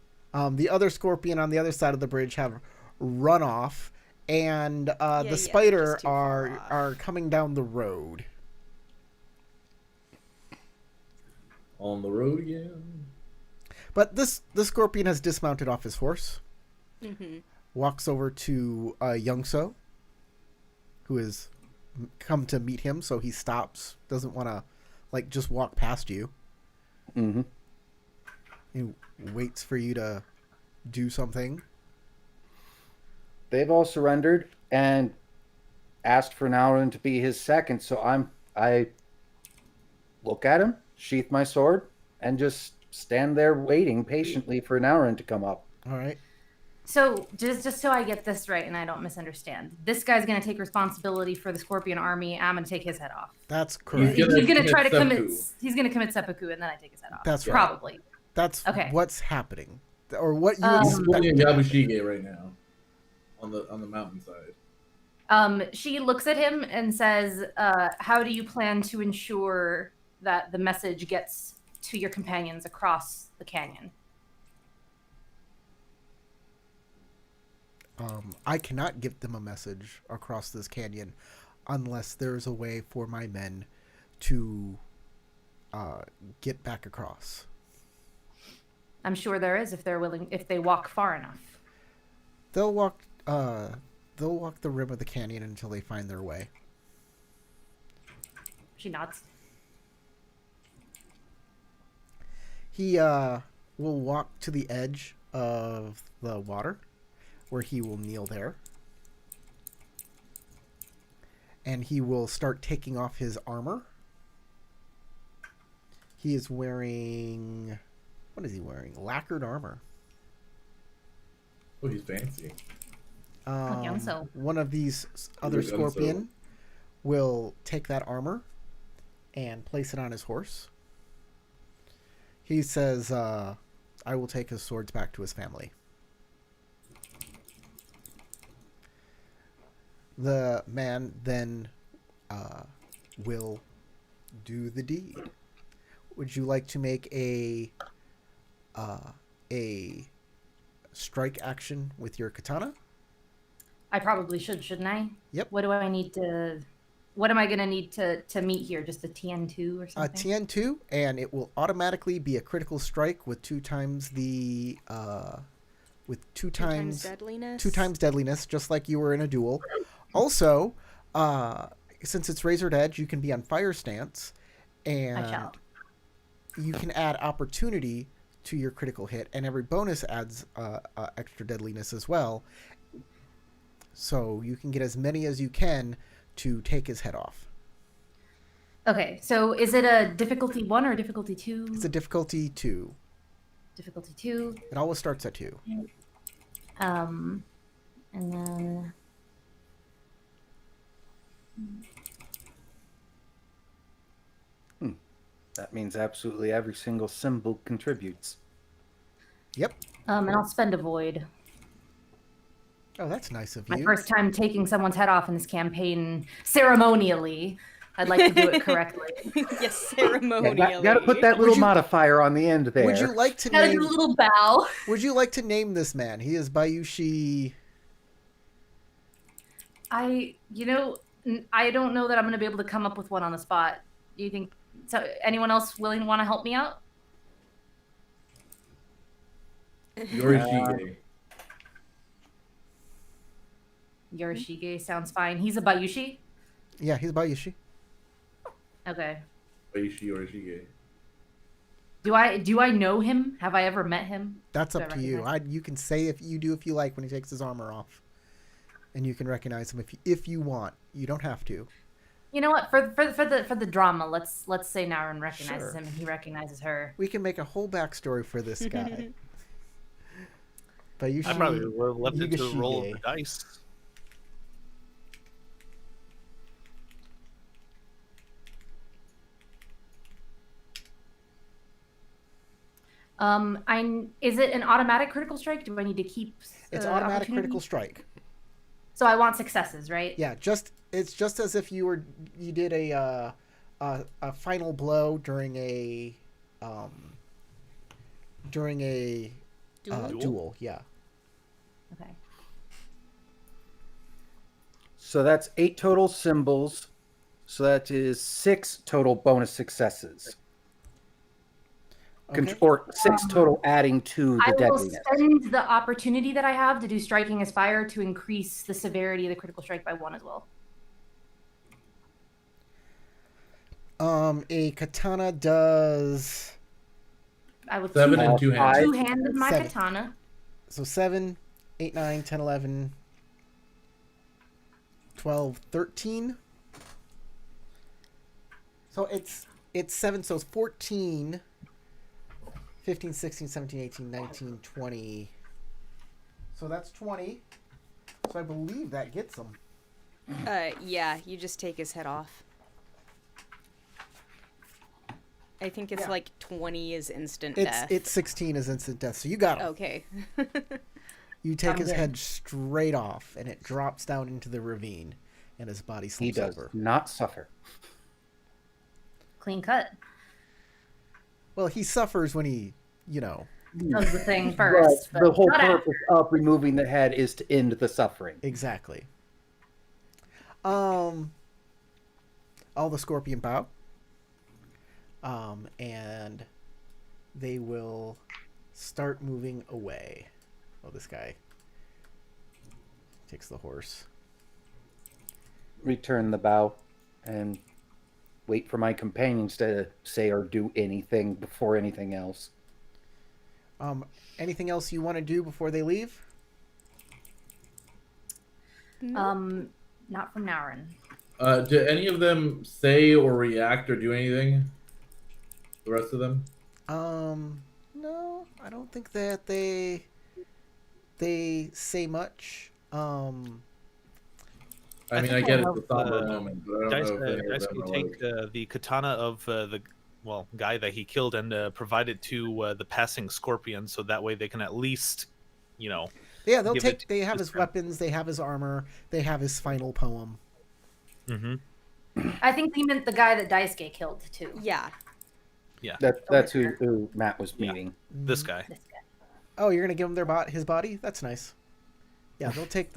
The other Scorpion on the other side of the bridge have run off, and the Spider just too far off. are coming down the road. On the road again. But the scorpion has dismounted off his horse, Mm-hmm. walks over to Youngso, who has come to meet him, so he stops, doesn't want to, like, just walk past you. Mm-hmm. He waits for you to do something. They've all surrendered and asked for Naurin to be his second, so I look at him, sheath my sword, and just stand there waiting patiently for Naurin to come up. All right. So just so I get this right and I don't misunderstand, this guy's gonna take responsibility for the Scorpion army. I'm gonna take his head off. That's correct. He's He's gonna try to commit. seppuku. He's gonna commit seppuku, and then I take his head off. That's right. Probably. That's Okay. what's happening, or what you He's expect. holding a Yabushige right now on the mountainside. She looks at him and says, "How do you plan to ensure that the message gets to your companions across the canyon?" I cannot give them a message across this canyon unless there's a way for my men to get back across. I'm sure there is if they're willing, if they walk far enough. They'll walk the rim of the canyon until they find their way. She nods. He will walk to the edge of the water, where he will kneel there. And he will start taking off his armor. He is wearing... What is he wearing? Lacquered armor. Oh, he's fancy. Youngso. One of these other Youngso. scorpion will take that armor and place it on his horse. He says, I will take his swords back to his family. The man then will do the deed. Would you like to make a strike action with your katana? I probably should, shouldn't I? Yep. What do I need to? What am I gonna need to meet here? Just a TN2 or A something? TN2, and it will automatically be a critical strike with two times deadliness. 2 times deadliness, just like you were in a duel. Also, since it's Razored Edge, you can be on fire stance, and I shall. you can add opportunity to your critical hit, and every bonus adds extra deadliness as well. So you can get as many as you can to take his head off. Okay, so is it a difficulty 1 or difficulty 2? It's a difficulty 2. Difficulty 2. It always starts at 2. And then That means absolutely every single symbol contributes. Yep. and I'll spend a void. Oh, that's nice of My you. first time taking someone's head off in this campaign ceremonially. I'd like to do it correctly. Yes, Yeah, ceremonially. got to put that little you- modifier on the end there. Would you like to Gotta do a name? little bow. Would you like to name this man? He is Bayushi. I don't know that I'm gonna be able to come up with one on the spot. Do you think? So, anyone else willing to want to help me out? Yorishige. Yorishige sounds fine. He's a Bayushi. Yeah, he's Bayushi. Okay. Bayushi Yorishige. Do I know him? Have I ever met him? That's Do up I to you. recognize You can say if you like when he takes his armor off, and you can recognize him if you want. You don't have to. You know what? For the drama, let's say Naren recognizes Sure. him and he recognizes her. We can make a whole backstory for this guy. Bayushi. I probably would have left it to Higashige. roll the dice. Is it an automatic critical strike? Do I need to keep? It's automatic opportunity? critical strike. So I want successes, right? Yeah, it's just as if you did a final blow during a duel. Yeah. Okay. So that's 8 total symbols. So that is 6 total bonus successes. Okay. Or 6 total, adding to I the will deadliness. spend the opportunity that I have to do striking as fire to increase the severity of the critical strike by 1 as well. A katana does I will 7 and 2 hands. two-handed my 7. katana. So 7, 8, 9, 10, 11, 12, 13. So it's 7, so it's 14, 15, 16, 17, 18, 19, 20. So that's 20. So I believe that gets him. Yeah, you just take his head off. I think it's Yeah. like 20 is instant It's death. it's 16 is instant death. So you got him. Okay. You take I'm his good. head straight off, and it drops down into the ravine, and his body He slips does over. not suffer. Clean cut. Well, he suffers when he, Does the thing Right. first. The but whole not after. purpose of removing the head is to end the suffering. exactly. All the scorpion bow. And they will start moving away. Oh, this guy takes the horse. Return the bow and wait for my companions to say or do anything before anything else. Anything else you want to do before they leave? Not from Naurin. Do any of them say or react or do anything? The rest of them? No, I don't think that they say much. I mean, think I get I'll it's a have, somber moment, but I Dice, don't know if any of Dice them can are take like... the katana of the guy that he killed and provide it to the passing scorpion, so that way they can at least, Yeah, they'll give it take. They have his his friend. weapons. They have his armor. They have his final poem. Mm-hmm. I think he meant the guy that Daisuke killed too. Yeah. That's who Matt was meeting. This guy. This guy. Oh, you're gonna give him his body? That's nice. Yeah, they'll take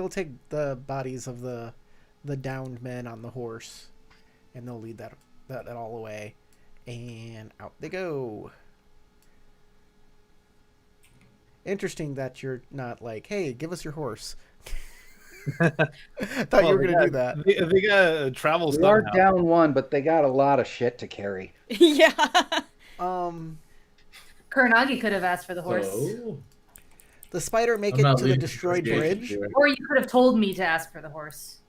the bodies of the downed men on the horse, and they'll lead that all away, and out they go. Interesting that you're not like, hey, give us your horse. Thought you were gonna do that. They got travel They are somehow. down 1, but they got a lot of shit to carry. Yeah. Kuranagi could have asked for the horse. So, The spider make I'm it not to the leading destroyed negotiations bridge. here. Or you could have told me to ask for the horse.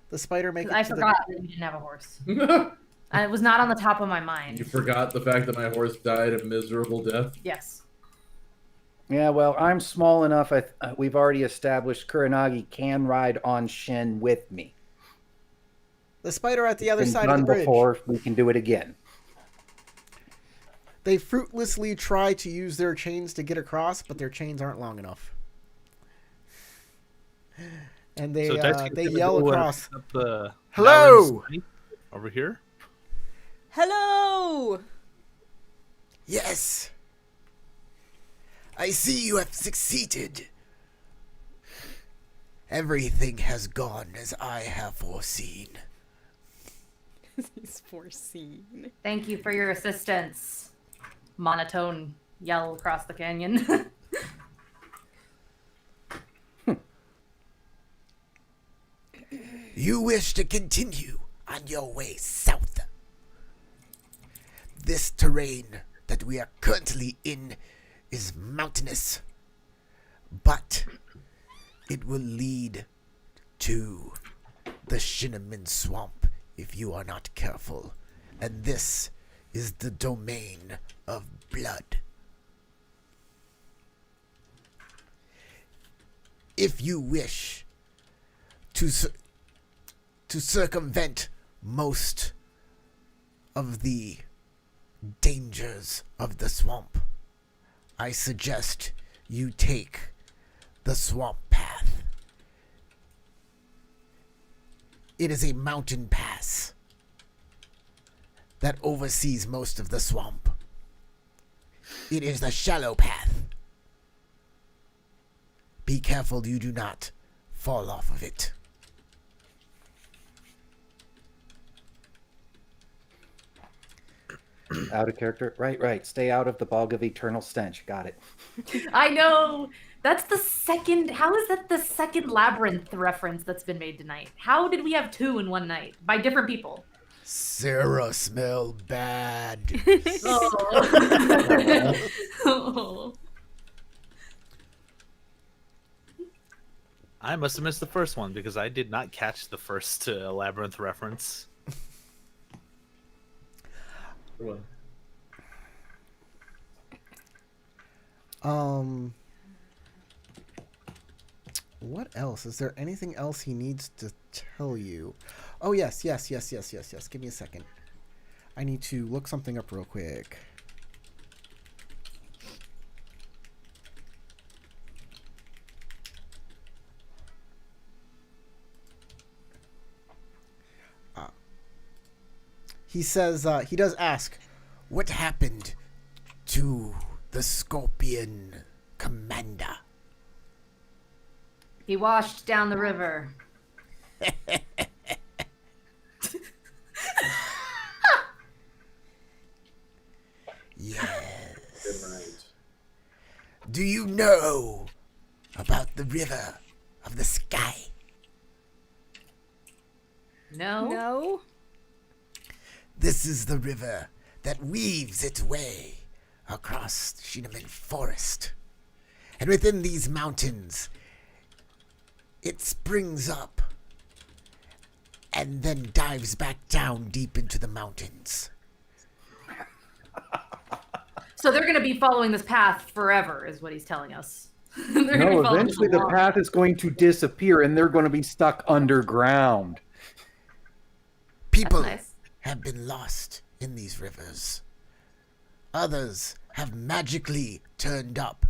The spider make 'Cause it I to forgot that you didn't have a horse. It was not on the top of my You mind. forgot the fact that my horse died a miserable death? Yes. Yeah, well, I'm small enough. We've already established Kuranagi can ride on Shin with me. the spider at the other Been side of the done bridge. before. We can do it again. They fruitlessly try to use their chains to get across, but their chains aren't long enough. And they So Daisuke's they gonna yell go, across. pick up, Hello! Naurin's over here. Hello. Yes. I see you have succeeded. Everything has gone as I have foreseen. He's foreseen. Thank you for your assistance. Monotone yell across the canyon. You wish to continue on your way south. This terrain that we are currently in is mountainous, but it will lead to the Shinneman Swamp if you are not careful, and this is the domain of blood. If you wish to circumvent most of the dangers of the swamp, I suggest you take the swamp path. It is a mountain pass that oversees most of the swamp. It is the shallow path. Be careful you do not fall off of it. Out of character. Right. Stay out of the bog of eternal stench. Got it. I know. That's the second. How is that the second Labyrinth reference that's been made tonight? How did we have 2 in one night by different people? Sarah smell bad. Oh. Oh. I must have missed the first one because I did not catch the first Labyrinth reference. What else? Is there anything else he needs to tell you? Oh, yes. Give me a second. I need to look something up real quick. He says, he does ask, what happened to the Scorpion Commander? He washed down the river. Yes. Good night. Do you know about the river of the sky? No. No? This is the river that weaves its way across Shineman Forest. And within these mountains, it springs up and then dives back down deep into the mountains. So they're going to be following this path forever, is what he's telling us. They're gonna be No, following eventually the along. path is going to disappear and they're going to be stuck underground. People That's nice. have been lost in these rivers. Others have magically turned up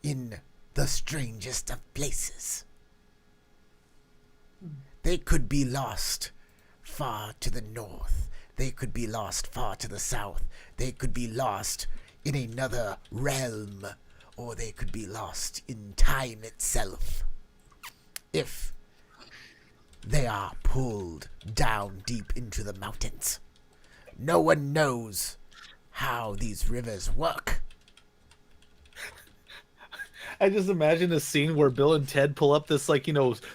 in the strangest of places. They could be lost far to the north. They could be lost far to the south. They could be lost in another realm, or they could be lost in time itself. If they are pulled down deep into the mountains. No one knows how these rivers work. I just imagine a scene where Bill and Ted pull up this, like,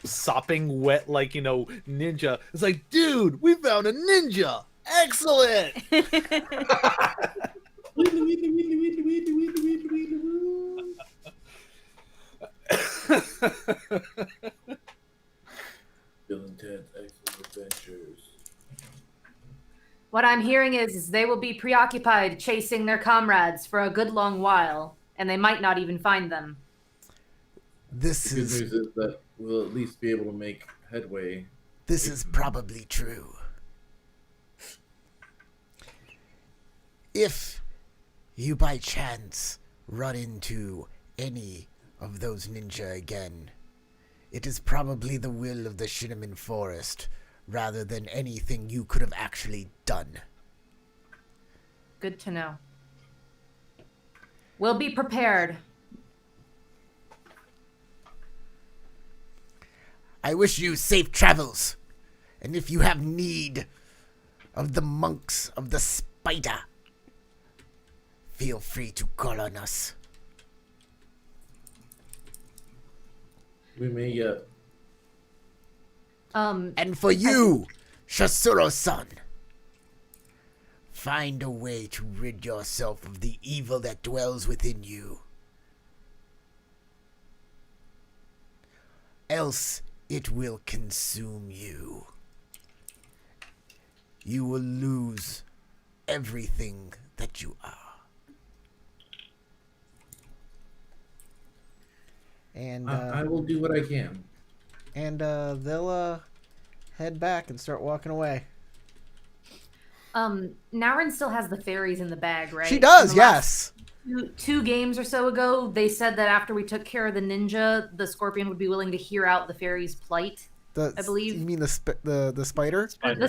sopping wet, like, ninja. It's like, dude, we found a ninja. Excellent. Bill and Ted's Excellent Adventures. What I'm hearing is they will be preoccupied chasing their comrades for a good long while, and they might not even find them. This The good is news is that we'll at least be able to make headway. this is probably true. If you by chance run into any of those ninja again, it is probably the will of the Shineman Forest rather than anything you could have actually done. Good to know. We'll be prepared. I wish you safe travels, and if you have need of the monks of the spider, feel free to call on us. We may yet. And for you, Shasuro-san, find a way to rid yourself of the evil that dwells within you. Else it will consume you. You will lose everything that you are. And I will do what I can. they'll head back and start walking away. Naurin still has the fairies in the bag, right? She does, From the last yes. two games or so ago, they said that after we took care of the ninja, the scorpion would be willing to hear out the fairy's plight. I believe. You mean the spider? The spider Spider.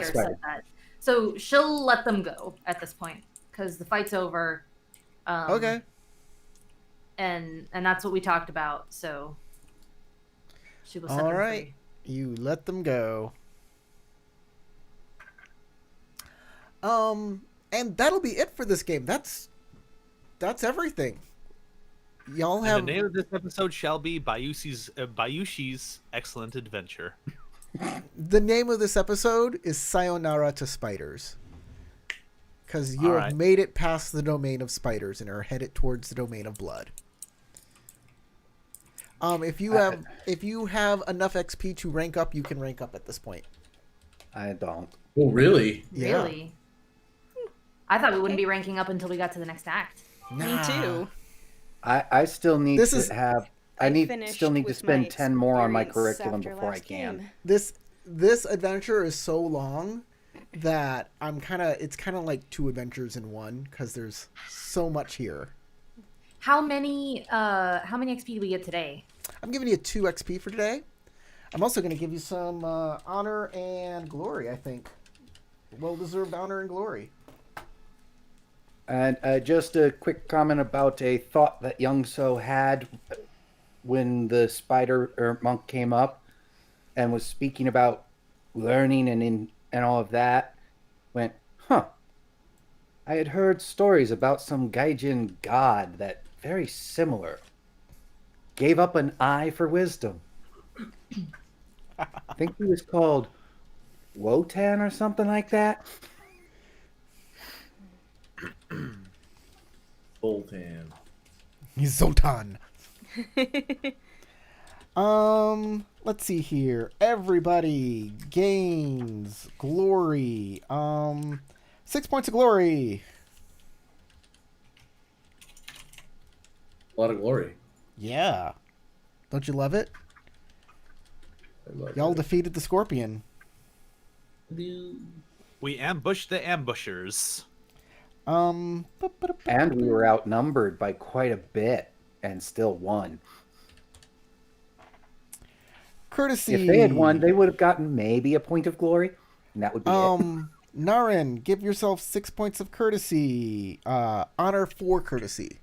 said that. So she'll let them go at this point because the fight's over. Okay. And that's what we talked about. So she will set All them right. free. You let them go. And that'll be it for this game. That's everything. Y'all And have the name of this episode shall be Bayushi's Excellent Adventure. the name of this episode is Sayonara to Spiders. Because you All have right. made it past the domain of spiders and are headed towards the domain of blood. If you have enough XP to rank up, you can rank up at this point. I don't. Oh, really? Yeah. Really? I thought we wouldn't be ranking up until we got to the next act. Me too. I still need This to is- have. I still need to spend 10 more on my curriculum before I can. This adventure is so long that it's kind of like 2 adventures in one because there's so much here. How many XP do we get today? I'm giving you 2 XP for today. I'm also going to give you some honor and glory, I think. Well-deserved honor and glory. And just a quick comment about a thought that Young So had when the spider or monk came up and was speaking about learning and all of that. Went, huh. I had heard stories about some Gaijin god that very similar. Gave up an eye for wisdom. I think he was called Wotan or something like that. Boltan. Zoltan. Let's see here. Everybody gains glory. 6 points of glory. A lot of glory. Yeah. Don't you love it? I love Y'all it. defeated the scorpion. We ambushed the ambushers. And we were outnumbered by quite a bit and still won. Courtesy. If they had won, they would have gotten maybe a point of glory, and that would be it. Naren, give yourself 6 points of courtesy. Honor for courtesy.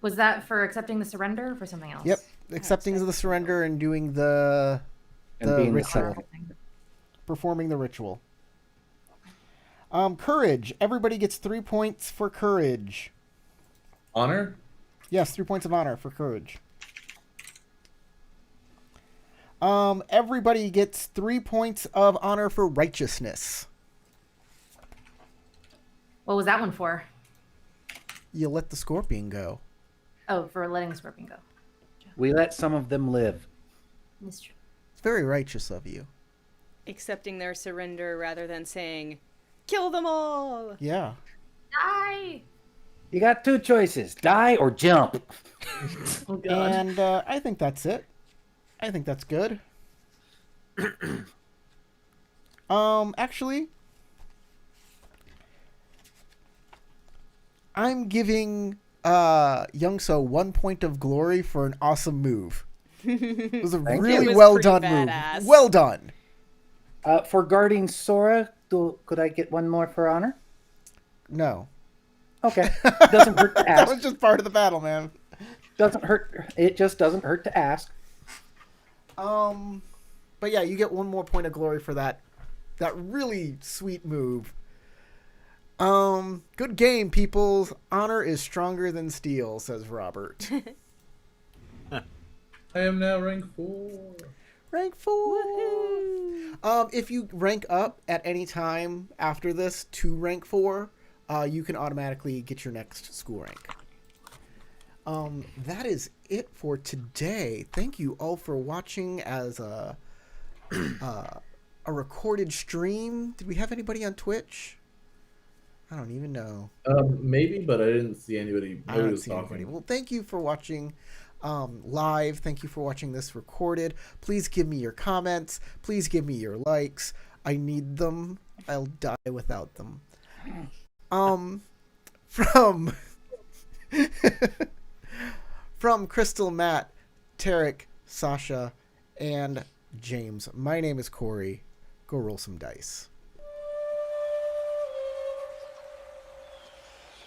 Was that for accepting the surrender or for something else? Yep. Accepting the surrender and doing the And being the ritual. second. Performing the ritual. Courage. Everybody gets 3 points for courage. Honor? Yes, 3 points of honor for courage. Everybody gets 3 points of honor for righteousness. What was that one for? You let the scorpion go. Oh, for letting the scorpion go. We let some of them live. That's true. It's very righteous of you. Accepting their surrender rather than saying, kill them all! Yeah. Die! You got 2 choices: die or jump. Oh, God. And I think that's it. I think that's good. Actually, I'm giving Young So 1 point of glory for an awesome move. It was a Thank you. really It was well pretty done badass. move. Well done. For guarding Sora, could I get 1 more for honor? No. Okay. Doesn't hurt to That ask. was just part of the battle, man. Doesn't hurt. It just doesn't hurt to ask. But yeah, you get 1 more point of glory for that really sweet move. Good game, people. Honor is stronger than steel, says Robert. I am now rank 4. Rank 4. If you rank up at any time after this to rank 4, you can automatically get your next school rank. That is it for today. Thank you all for watching as a recorded stream. Did we have anybody on Twitch? I don't even know. Maybe, but I didn't see anybody. I Nobody don't was see talking. anybody. Well, thank you for watching live. Thank you for watching this recorded. Please give me your comments. Please give me your likes. I need them. I'll die without them. From from Crystal, Matt, Tarek, Sasha, and James. My name is Corey. Go roll some dice.